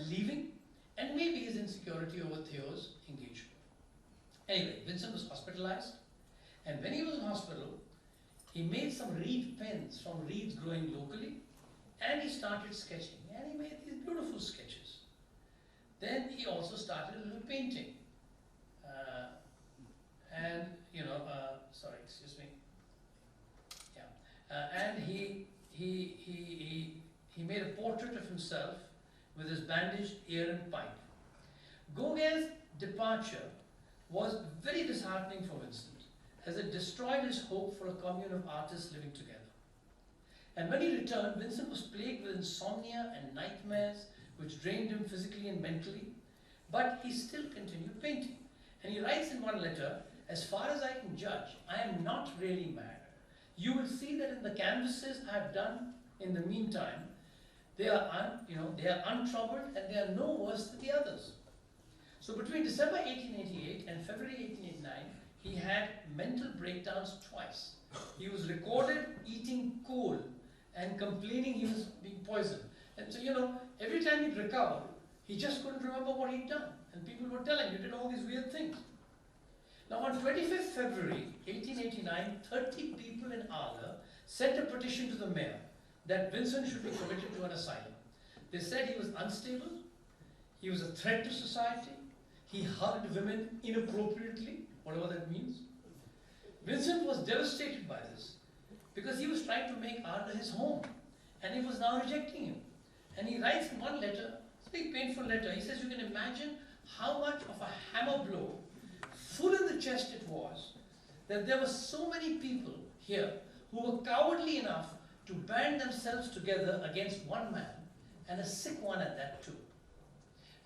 leaving, and maybe his insecurity over Theo's engagement. Anyway, Vincent was hospitalized, and when he was in hospital, he made some reed pens from reeds growing locally, and he started sketching, and he made these beautiful sketches. Then he also started a little painting. And he made a portrait of himself with his bandaged ear and pipe. Gauguin's departure was very disheartening for Vincent, as it destroyed his hope for a commune of artists living together. And when he returned, Vincent was plagued with insomnia and nightmares, which drained him physically and mentally, but he still continued painting. And he writes in one letter, "As far as I can judge, I am not really mad. You will see that in the canvases I have done in the meantime, they are untroubled and they are no worse than the others." So between December 1888 and February 1889, he had mental breakdowns twice. He was recorded eating coal and complaining he was being poisoned. And so, every time he'd recover, he just couldn't remember what he'd done. And people would tell him, "You did all these weird things." Now on 25th February 1889, 30 people in Arles sent a petition to the mayor that Vincent should be committed to an asylum. They said he was unstable, he was a threat to society, he hugged women inappropriately, whatever that means. Vincent was devastated by this because he was trying to make Arles his home, and he was now rejecting him. And he writes in one letter, it's a very painful letter, he says, "You can imagine how much of a hammer blow, full in the chest it was, that there were so many people here who were cowardly enough to band themselves together against one man, and a sick one at that too."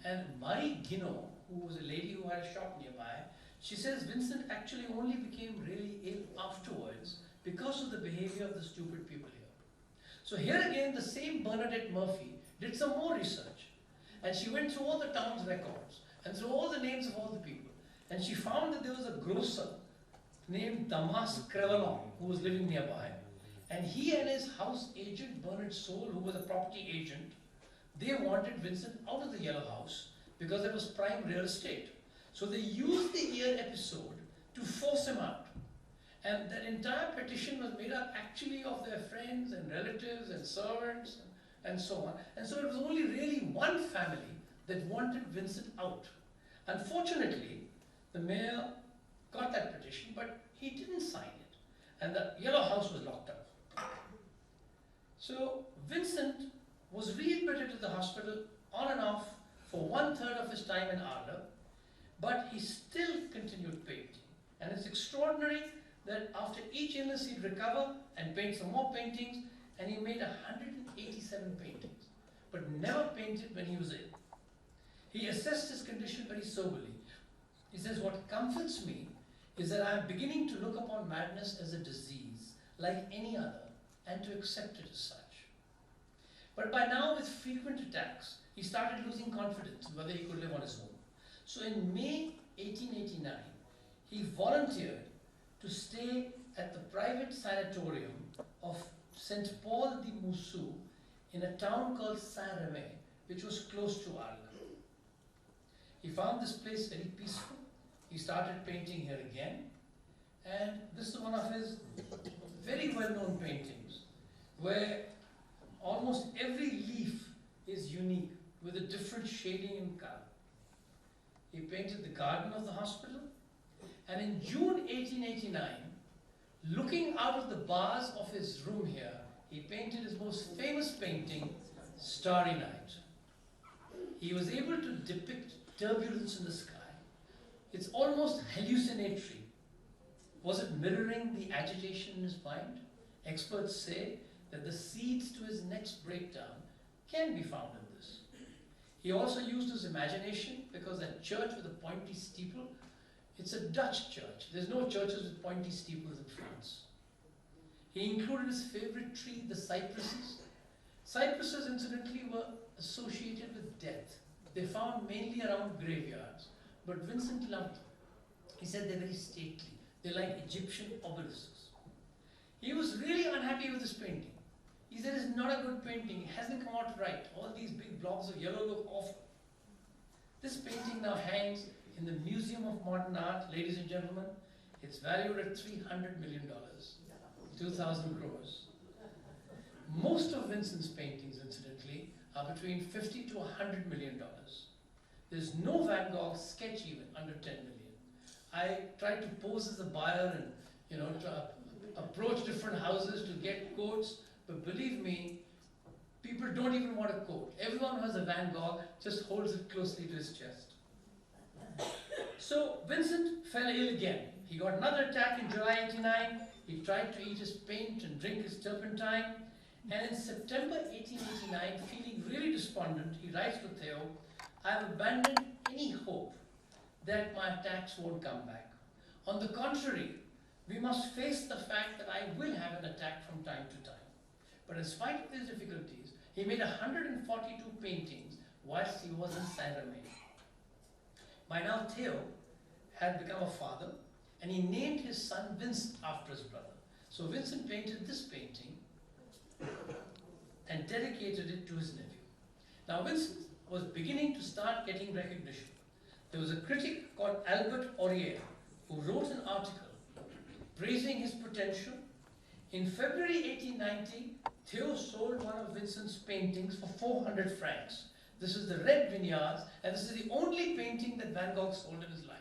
And Marie Guinot, who was a lady who had a shop nearby, she says Vincent actually only became really ill afterwards because of the behavior of the stupid people here. So here again, the same Bernadette Murphy did some more research, and she went through all the town's records and through all the names of all the people, and she found that there was a grocer named Damas Crevalon who was living nearby, and he and his house agent Bernard Soule, who was a property agent, they wanted Vincent out of the Yellow House because there was prime real estate. So they used the ear episode to force him out. And that entire petition was made up actually of their friends and relatives and servants and so on. And so it was only really one family that wanted Vincent out. Unfortunately, the mayor got that petition, but he didn't sign it. And the Yellow House was locked up. So Vincent was readmitted to the hospital on and off for 1/3 of his time in Arles, but he still continued painting. And it's extraordinary that after each illness he'd recover and paint some more paintings, and he made 187 paintings, but never painted when he was ill. He assessed his condition very soberly. He says, "What comforts me is that I am beginning to look upon madness as a disease, like any other, and to accept it as such." But by now, with frequent attacks, he started losing confidence in whether he could live on his own. So in May 1889, he volunteered to stay at the private sanatorium of Saint Paul de Moussou in a town called Saint-Rémy, which was close to Arles. He found this place very peaceful. He started painting here again, and this is one of his very well-known paintings, where almost every leaf is unique with a different shading and color. He painted the garden of the hospital, and in June 1889, looking out of the bars of his room here, he painted his most famous painting, Starry Night. He was able to depict turbulence in the sky. It's almost hallucinatory. Was it mirroring the agitation in his mind? Experts say that the seeds to his next breakdown can be found in this. He also used his imagination, because that church with a pointy steeple, it's a Dutch church. There's no churches with pointy steeples in France. He included his favorite tree, the cypresses. Cypresses, incidentally, were associated with death. They're found mainly around graveyards, but Vincent loved them. He said they're very stately. They're like Egyptian obelisks. He was really unhappy with this painting. He said it's not a good painting, it hasn't come out right. All these big blobs of yellow look awful. This painting now hangs in the Museum of Modern Art, ladies and gentlemen. It's valued at $300 million, 2,000 crores. Most of Vincent's paintings, incidentally, are between $50 to $100 million. There's no Van Gogh sketch even under 10 million. I tried to pose as a buyer and, to approach different houses to get quotes, but believe me, people don't even want a quote. Everyone who has a Van Gogh just holds it closely to his chest. So Vincent fell ill again. He got another attack in July '89. He tried to eat his paint and drink his turpentine. And in September 1889, feeling really despondent, he writes to Theo, "I have abandoned any hope that my attacks won't come back. On the contrary, we must face the fact that I will have an attack from time to time." But in spite of these difficulties, he made 142 paintings whilst he was in Saint-Germain. By now, Theo had become a father, and he named his son Vincent after his brother. So Vincent painted this painting and dedicated it to his nephew. Now Vincent was beginning to start getting recognition. There was a critic called Albert Aurier who wrote an article praising his potential. In February 1890, Theo sold one of Vincent's paintings for 400 francs. This is the Red Vineyards, and this is the only painting that Van Gogh sold in his life,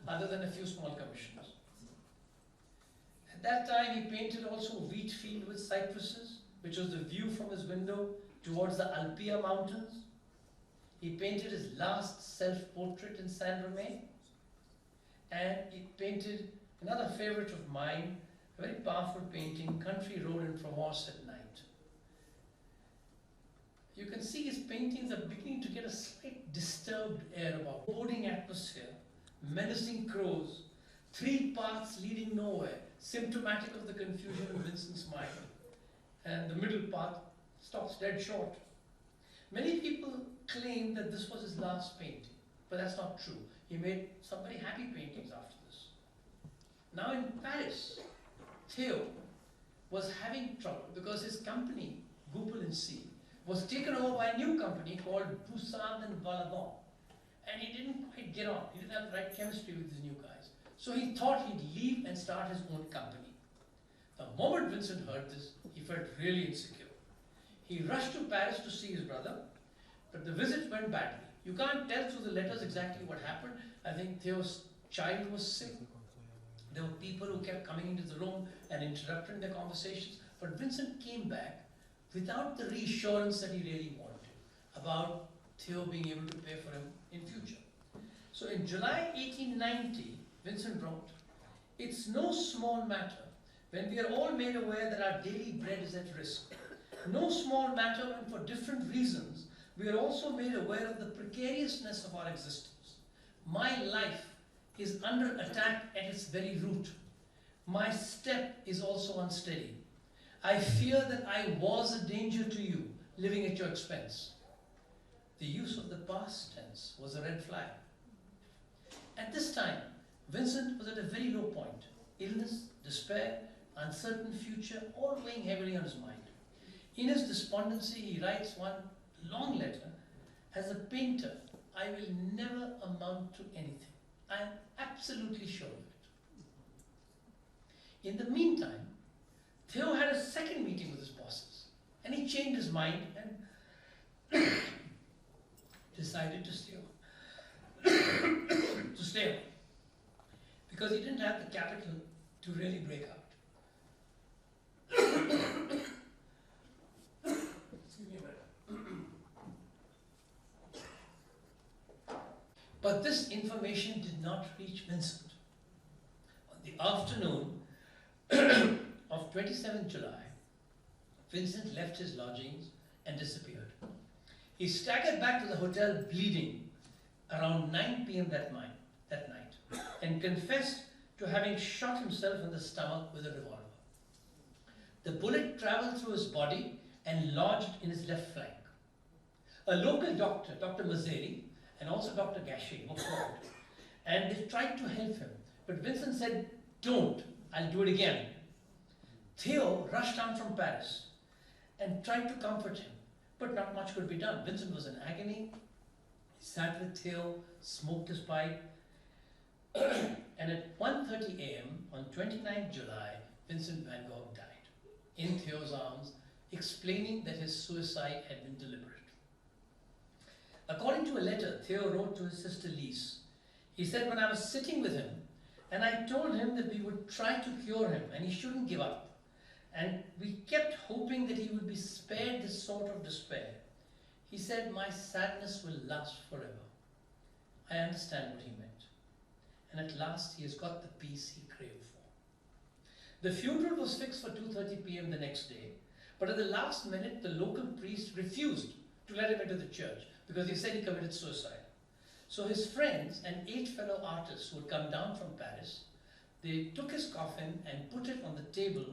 other than a few small commissions. At that time, he painted also a wheat field with cypresses, which was the view from his window towards the Alpia mountains. He painted his last self-portrait in Saint-Germain, and he painted another favorite of mine, a very powerful painting, Country Road in Provence at night. You can see his paintings are beginning to get a slight disturbed air about boarding atmosphere, menacing crows, 3 paths leading nowhere, symptomatic of the confusion in Vincent's mind. And the middle path stops dead short. Many people claim that this was his last painting, but that's not true. He made some very happy paintings after this. Now in Paris, Theo was having trouble because his company, Goupil & C, was taken over by a new company called Broussard and Valadon. And he didn't quite get on. He didn't have the right chemistry with these new guys. So he thought he'd leave and start his own company. The moment Vincent heard this, he felt really insecure. He rushed to Paris to see his brother, but the visit went badly. You can't tell through the letters exactly what happened. I think Theo's child was sick. There were people who kept coming into the room and interrupting their conversations. But Vincent came back without the reassurance that he really wanted about Theo being able to pay for him in future. So in July 1890, Vincent wrote, "It's no small matter when we are all made aware that our daily bread is at risk. No small matter when for different reasons we are also made aware of the precariousness of our existence. My life is under attack at its very root. My step is also unsteady. I fear that I was a danger to you, living at your expense." The use of the past tense was a red flag. At this time, Vincent was at a very low point. Illness, despair, uncertain future, all weighing heavily on his mind. In his despondency, he writes one long letter, "As a painter, I will never amount to anything. I am absolutely sure of it." In the meantime, Theo had a second meeting with his bosses, and he changed his mind and decided to stay on. Because he didn't have the capital to really break out. Excuse me a minute. But this information did not reach Vincent. On the afternoon of 27 July, Vincent left his lodgings and disappeared. He staggered back to the hotel bleeding around 9 p.m. that night and confessed to having shot himself in the stomach with a revolver. The bullet traveled through his body and lodged in his left flank. A local doctor, Dr. Mazzeri, and also Dr. Gachet were called, and they tried to help him. But Vincent said, "Don't, I'll do it again." Theo rushed down from Paris and tried to comfort him, but not much could be done. Vincent was in agony. sat with Theo, smoked his pipe, and at 1:30 a.m. on 29th July, Vincent Van Gogh died in Theo's arms, explaining that his suicide had been deliberate. According to a letter Theo wrote to his sister Lise, he said, "When I was sitting with him, and I told him that we would try to cure him and he shouldn't give up, and we kept hoping that he would be spared this sort of despair. He said, 'My sadness will last forever.' I understand what he meant. And at last he has got the peace he craved for." The funeral was fixed for 2:30 p.m. the next day, but at the last minute the local priest refused to let him into the church because he said he committed suicide. So his friends and 8 fellow artists who had come down from Paris, they took his coffin and put it on the table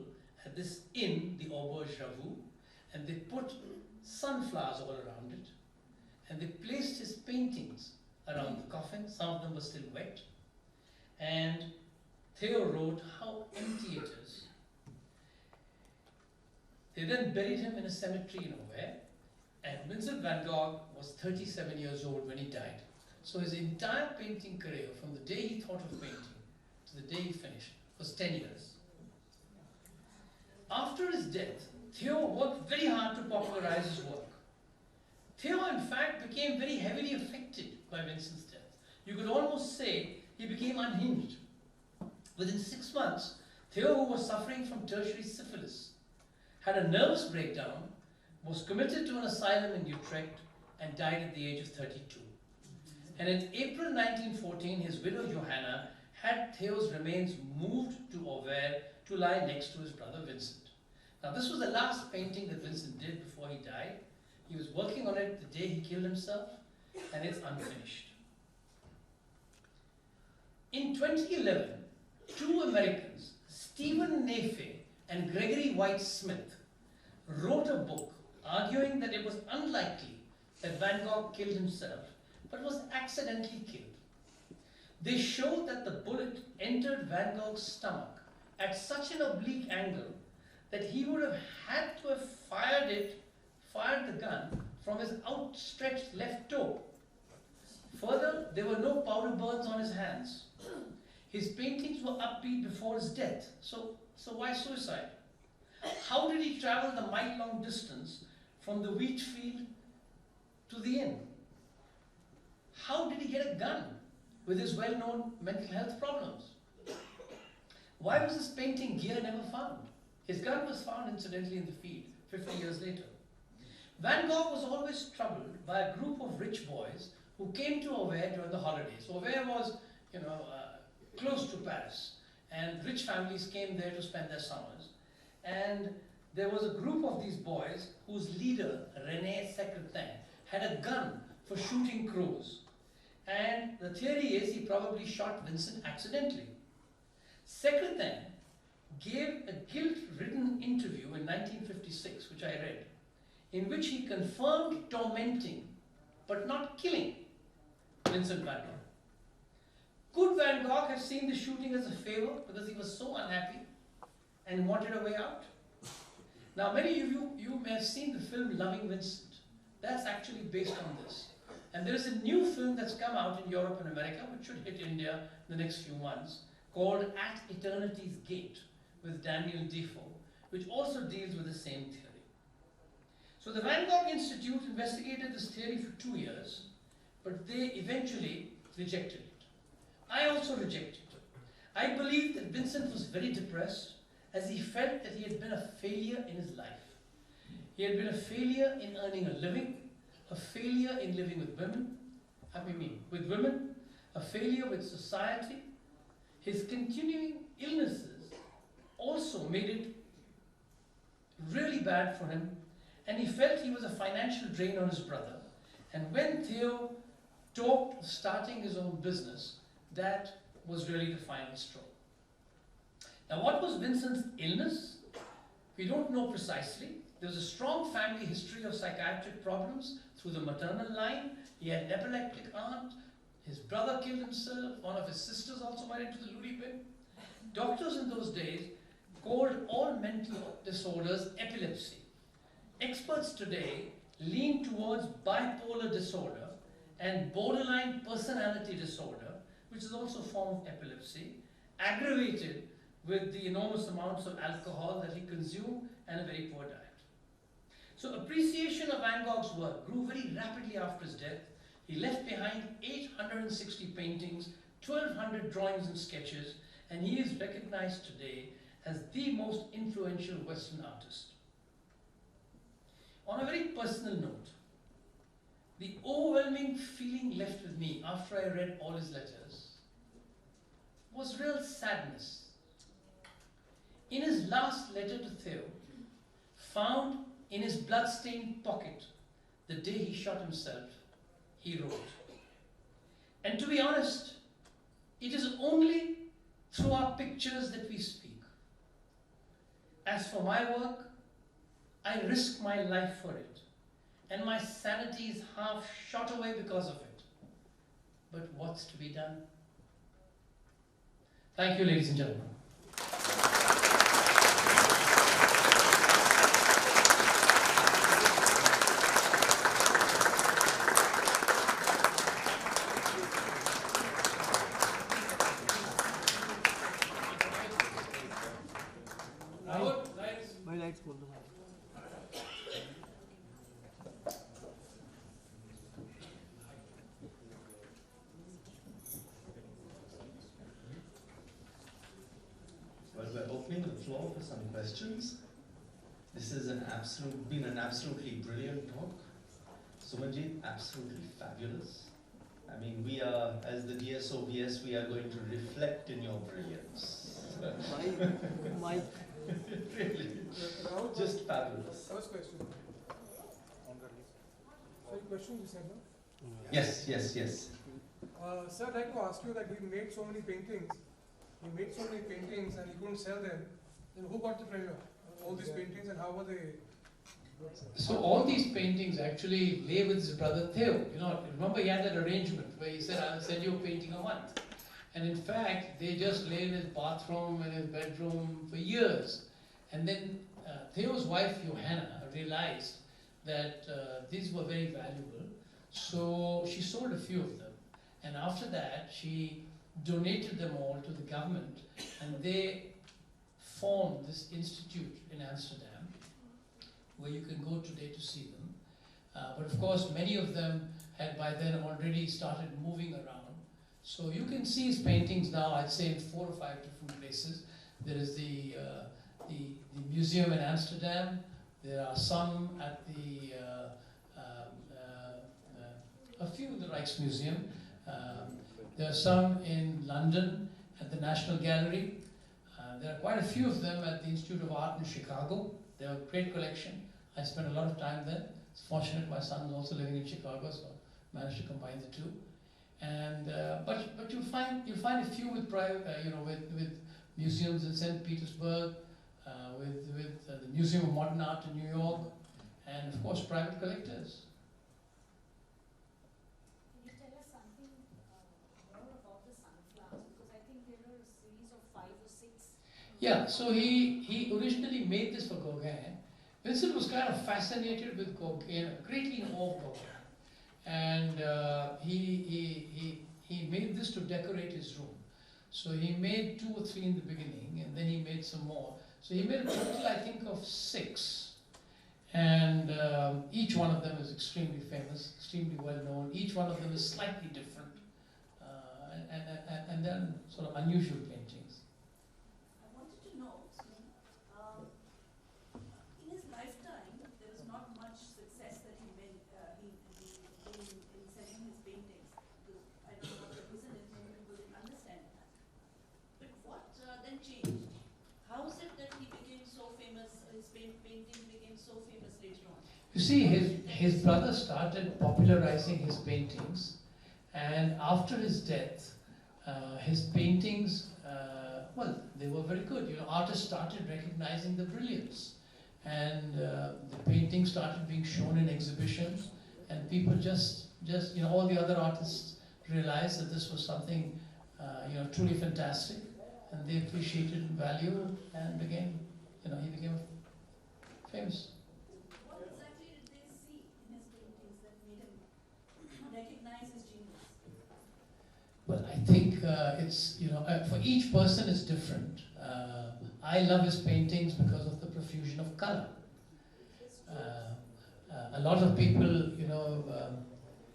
at this inn, the Auberge Ravoux, and they put sunflowers all around it, and they placed his paintings around the coffin. Some of them were still wet. And Theo wrote how empty it is. They then buried him in a cemetery in Auvergne, and Vincent Van Gogh was 37 years old when he died. So his entire painting career, from the day he thought of painting to the day he finished, was 10 years. After his death, Theo worked very hard to popularize his work. Theo, in fact, became very heavily affected by Vincent's death. You could almost say he became unhinged. Within 6 months, Theo, who was suffering from tertiary syphilis, had a nervous breakdown, was committed to an asylum in Utrecht, and died at the age of 32. And in April 1914, his widow Johanna had Theo's remains moved to Auvergne to lie next to his brother Vincent. Now, this was the last painting that Vincent did before he died. He was working on it the day he killed himself, and it's unfinished. In 2011, 2 Americans, Stephen Nafe and Gregory White Smith, wrote a book arguing that it was unlikely that Van Gogh killed himself, but was accidentally killed. They showed that the bullet entered Van Gogh's stomach at such an oblique angle that he would have had to have fired the gun from his outstretched left toe. Further, there were no powder burns on his hands. His paintings were upbeat before his death, so why suicide? How did he travel the mile-long distance from the wheat field to the inn? How did he get a gun with his well-known mental health problems? Why was his painting gear never found? His gun was found incidentally in the field 50 years later. Van Gogh was always troubled by a group of rich boys who came to Auvergne during the holidays. Auvergne was, close to Paris, and rich families came there to spend their summers. And there was a group of these boys whose leader, René Secretin, had a gun for shooting crows. And the theory is he probably shot Vincent accidentally. Secretin gave a guilt-ridden interview in 1956, which I read, in which he confirmed tormenting, but not killing, Vincent Van Gogh. Could Van Gogh have seen the shooting as a favor because he was so unhappy and wanted a way out? Now, many of you may have seen the film Loving Vincent. That's actually based on this. And there is a new film that's come out in Europe and America, which should hit India in the next few months, called At Eternity's Gate, with Daniel Defoe, which also deals with the same theory. So the Van Gogh Institute investigated this theory for 2 years, but they eventually rejected it. I also rejected it. I believe that Vincent was very depressed as he felt that he had been a failure in his life. He had been a failure in earning a living, a failure in living with women, a failure with society. His continuing illnesses also made it really bad for him, and he felt he was a financial drain on his brother. And when Theo talked of starting his own business, that was really the final straw. Now, what was Vincent's illness? We don't know precisely. There's a strong family history of psychiatric problems through the maternal line. He had an epileptic aunt. His brother killed himself. One of his sisters also went into the loony bin. Doctors in those days called all mental disorders epilepsy. Experts today lean towards bipolar disorder and borderline personality disorder, which is also a form of epilepsy, aggravated with the enormous amounts of alcohol that he consumed and a very poor diet. So appreciation of Van Gogh's work grew very rapidly after his death. He left behind 860 paintings, 1,200 drawings and sketches, and he is recognized today as the most influential Western artist. On a very personal note, the overwhelming feeling left with me after I read all his letters was real sadness. In his last letter to Theo, found in his blood-stained pocket the day he shot himself, he wrote, and to be honest, it is only through our pictures that we speak. As for my work, I risk my life for it, and my sanity is half shot away because of it. But what's to be done? Thank you, ladies and gentlemen. Well, we're opening the floor for some questions. This has been an absolutely brilliant talk. Sumanjit, absolutely fabulous. I mean, we are, as the DSOBS, we are going to reflect in your brilliance. Mike. Really, just fabulous. First question. Sorry, question you said, no? Yes, yes, yes. Sir, I'd like to ask you that he made so many paintings. He made so many paintings and he couldn't sell them. Then who got the treasure? All these paintings, and how were they? So all these paintings actually lay with his brother Theo. You know, remember he had that arrangement where he said, I'll send you a painting a month. And in fact, they just lay in his bathroom and his bedroom for years. And then Theo's wife, Johanna, realized that these were very valuable. So she sold a few of them. And after that, she donated them all to the government. And they formed this institute in Amsterdam, where you can go today to see them. But of course, many of them had by then already started moving around. So you can see his paintings now, I'd say, in 4 or 5 different places. There is the museum in Amsterdam. There are some at a few in the Rijksmuseum. There are some in London at the National Gallery. There are quite a few of them at the Institute of Art in Chicago. They have a great collection. I spent a lot of time there. It's fortunate my son is also living in Chicago, so I managed to combine the two. And but you'll find a few with private, with museums in St. Petersburg, with the Museum of Modern Art in New York, and of course private collectors. Can you tell us something more about the sunflowers? Because I think there are a series of 5 or 6. Yeah, so he originally made this for Gauguin. Vincent was kind of fascinated with Gauguin, greatly in awe of Gauguin. And he made this to decorate his room. So he made 2 or 3 in the beginning, and then he made some more. So he made a total, I think, of 6. And each one of them is extremely famous, extremely well known. Each one of them is slightly different, and then sort of unusual paintings. I wanted to know, in his lifetime, there was not much success that he made in selling his paintings. I don't know what the reason is, maybe people didn't understand that. But what then changed? How is it that he became so famous, his paintings became so famous later on? You see, his brother started popularizing his paintings, and after his death, his paintings, well, they were very good. You know, artists started recognizing the brilliance, and the paintings started being shown in exhibitions, and people just all the other artists realized that this was something, truly fantastic, and they appreciated and valued, and became, he became famous. What exactly did they see in his paintings that made him recognize his for each person it's different. I love his paintings because of the profusion of color. A lot of people,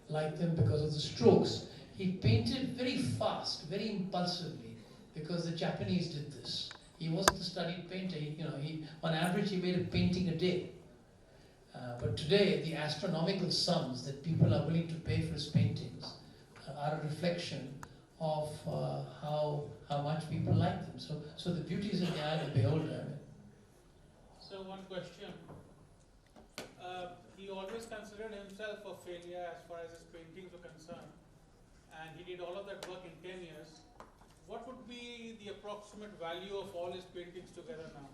like them because of the strokes. He painted very fast, very impulsively, because the Japanese did this. He wasn't a studied painter. On average, he made a painting a day. But today, the astronomical sums that people are willing to pay for his paintings are a reflection of how much people like them. So the beauty is in the eye of the beholder. So one question. He always considered himself a failure as far as his paintings were concerned, and he did all of that work in 10 years. What would be the approximate value of all his paintings together now?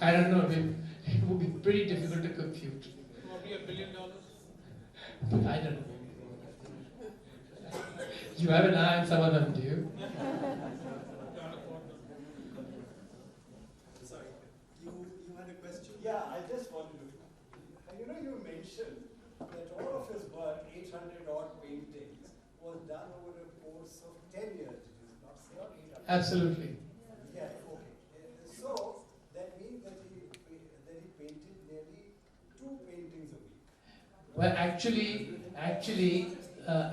I don't know. It would be pretty difficult to compute. Probably $1 billion. I don't know. You have an eye on some of them, do you? Sorry, you had a question? Yeah, I just wanted to. You mentioned that all of his work, 800 odd paintings, was done over a course of 10 years. It is not 800. Absolutely. Yeah, okay. So that means that he painted nearly 2 paintings a week. Well, actually,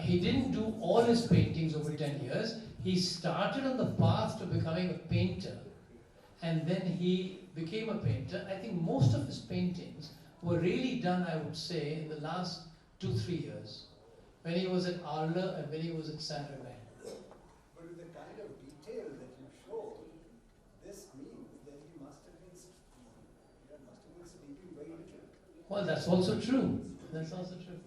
he didn't do all his paintings over 10 years. He started on the path to becoming a painter, and then he became a painter. I think most of his paintings were really done, I would say, in the last 2-3 years, when he was at Arler and when he was at Saint-Germain. But with the kind of detail that you showed, this means that he must have been sleeping very little. Well, that's also true. That's also true.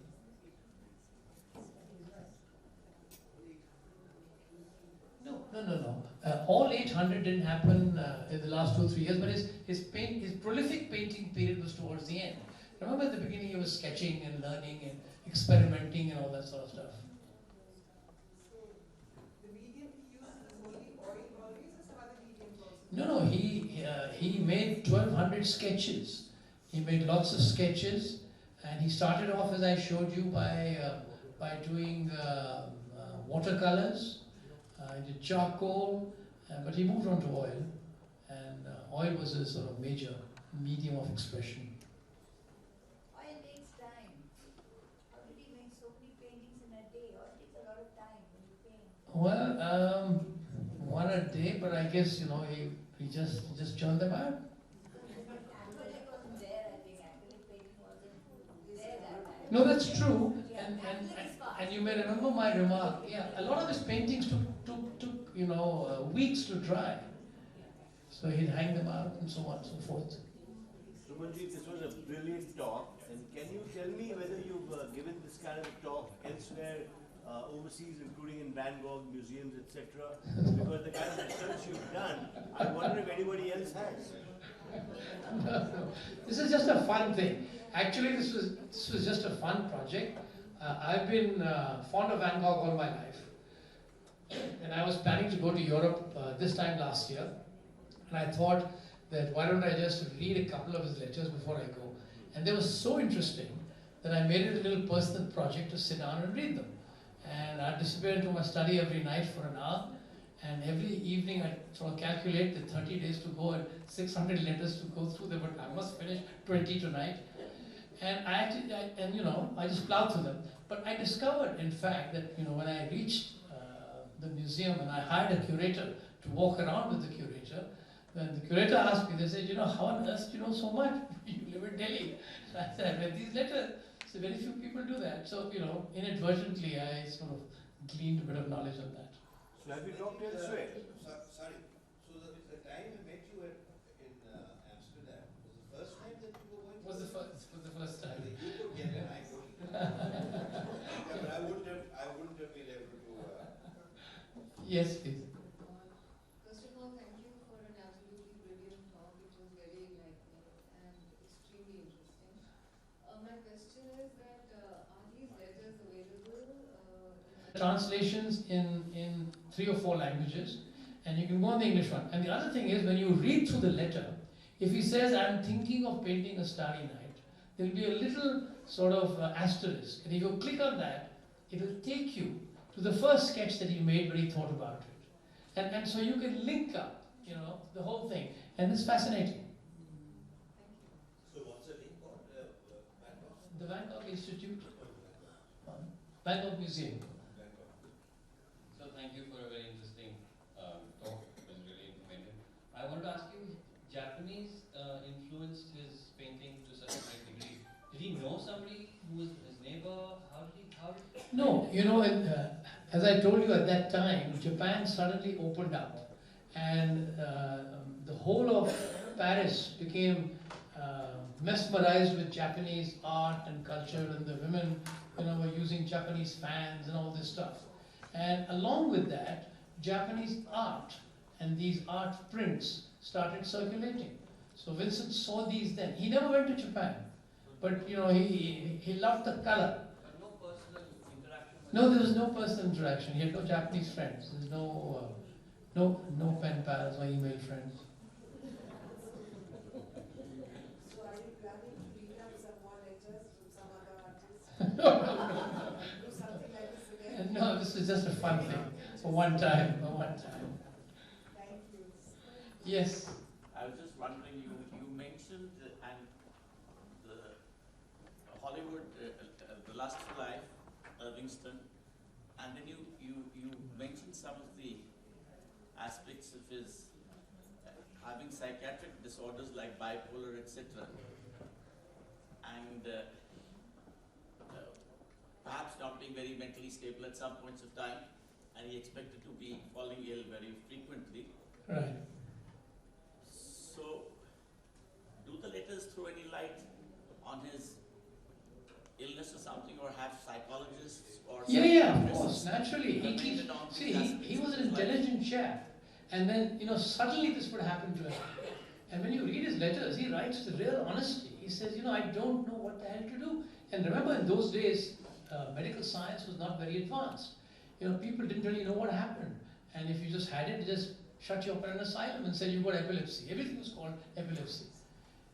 No. All 800 didn't happen in the last 2-3 years, but his prolific painting period was towards the end. Remember at the beginning he was sketching and learning and experimenting and all that sort of stuff. The medium he used was only oil always, or some other mediums also? No, he made 1,200 sketches. He made lots of sketches, and he started off, as I showed you, by doing watercolors. He did charcoal, but he moved on to oil, and oil was a sort of major medium of expression. Oil takes time. How did he make so many paintings in a day? Oil takes a lot of time when you paint. Well, one a day, but I guess he just churned them out. Acrylic wasn't there, I think. Acrylic painting wasn't there that time. No, that's true. Yeah, acrylic is fast. And you may remember my remark. Yeah, a lot of his paintings took weeks to dry. So he'd hang them out and so on and so forth. Sumanjit, this was a brilliant talk. And can you tell me whether you've given this kind of a talk elsewhere, overseas, including in Van Gogh museums, etc.? Because the kind of research you've done, I wonder if anybody else has. No. This is just a fun thing. Actually, this was just a fun project. I've been fond of Van Gogh all my life. And I was planning to go to Europe this time last year. And I thought that why don't I just read a couple of his letters before I go. And they were so interesting that I made it a little personal project to sit down and read them. And I disappeared into my study every night for an hour. And every evening I sort of calculate the 30 days to go and 600 letters to go through them, but I must finish 20 tonight. And I just plowed through them. But I discovered, in fact, that when I reached the museum and I hired a curator to walk around with the curator, then the curator asked me, they said, how on earth do you know so much? You live in Delhi. And I said, I read these letters. So very few people do that. So, inadvertently I sort of gleaned a bit of knowledge on that. So have you talked elsewhere? Sorry. So the time I met you in Amsterdam was the first time that you were going to? Was the first time. You could get an eye yeah, but I wouldn't have been able to. Yes, please. First of all, thank you for an absolutely brilliant talk. It was very enlightening and extremely interesting. My question is that are these letters available? Translations in 3 or 4 languages, and you can go on the English one. And the other thing is, when you read through the letter, if he says, I'm thinking of painting a starry night, there will be a little sort of asterisk. And if you click on that, it will take you to the first sketch that he made when he thought about it. And so you can link up, you know, the whole thing. And it's fascinating. So what's the name called? Van Gogh? The Van Gogh Institute, Van Gogh Museum. So thank you for a very interesting talk. It was really informative. I want to ask you, Japanese influenced his painting to such a great degree. Did he know somebody who was his neighbor? How did No, you know, as I told you at that time, Japan suddenly opened up, and the whole of Paris became mesmerized with Japanese art and culture, and the women, you know, were using Japanese fans and all this stuff. And along with that, Japanese art and these art prints started circulating. So Vincent saw these then. He never went to Japan, but you know, he loved the color. But no personal interaction? No, there was no personal interaction. He had no Japanese friends. There's no pen pals or email friends. So are you planning to read up some more letters from some other artists? Do something like this again? No, this is just a fun thing for one time. Thank you. Yes. I was just wondering, you mentioned and the Hollywood, The Lust for Life, Livingston, and then you mentioned some of the aspects of his having psychiatric disorders like bipolar, etc. And perhaps not being very mentally stable at some points of time, and he expected to be falling ill very frequently. Right. So, do the letters throw any light on his illness or something, or have psychologists or Yeah, of course, naturally. He was an intelligent intelligent chap, and then, you know, suddenly this would happen to him. And when you read his letters, he writes with real honesty. He says, you know, I don't know what the hell to do. And remember, in those days, medical science was not very advanced. You know, people didn't really know what happened. And if you just had it, they just shut you up in an asylum and said you've got epilepsy. Everything was called epilepsy.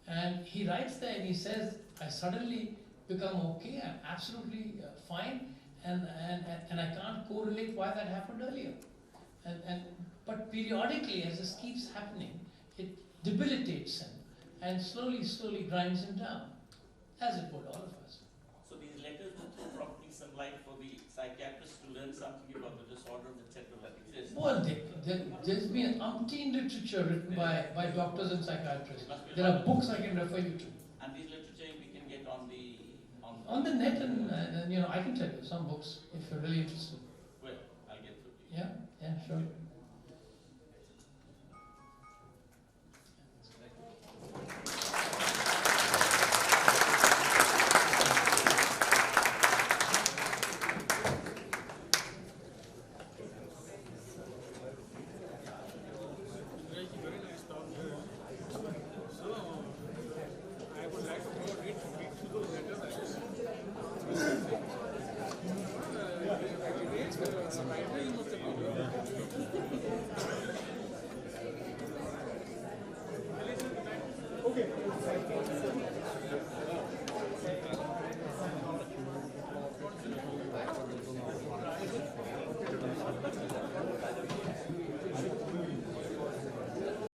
And he writes there and he says, I suddenly become okay, I'm absolutely fine, and I can't correlate why that happened earlier. But periodically, as this keeps happening, it debilitates him and slowly grinds him down, as it would all of us. So these letters would throw probably some light for the psychiatrist to learn something about the disorders, etc. that exist. Well, there's been umpteen literature written by doctors and psychiatrists. There are books I can refer you to. And these literature we can get on the net, and you know, I can tell you some books if you're really interested. Well, I'll get through to you. Yeah, sure.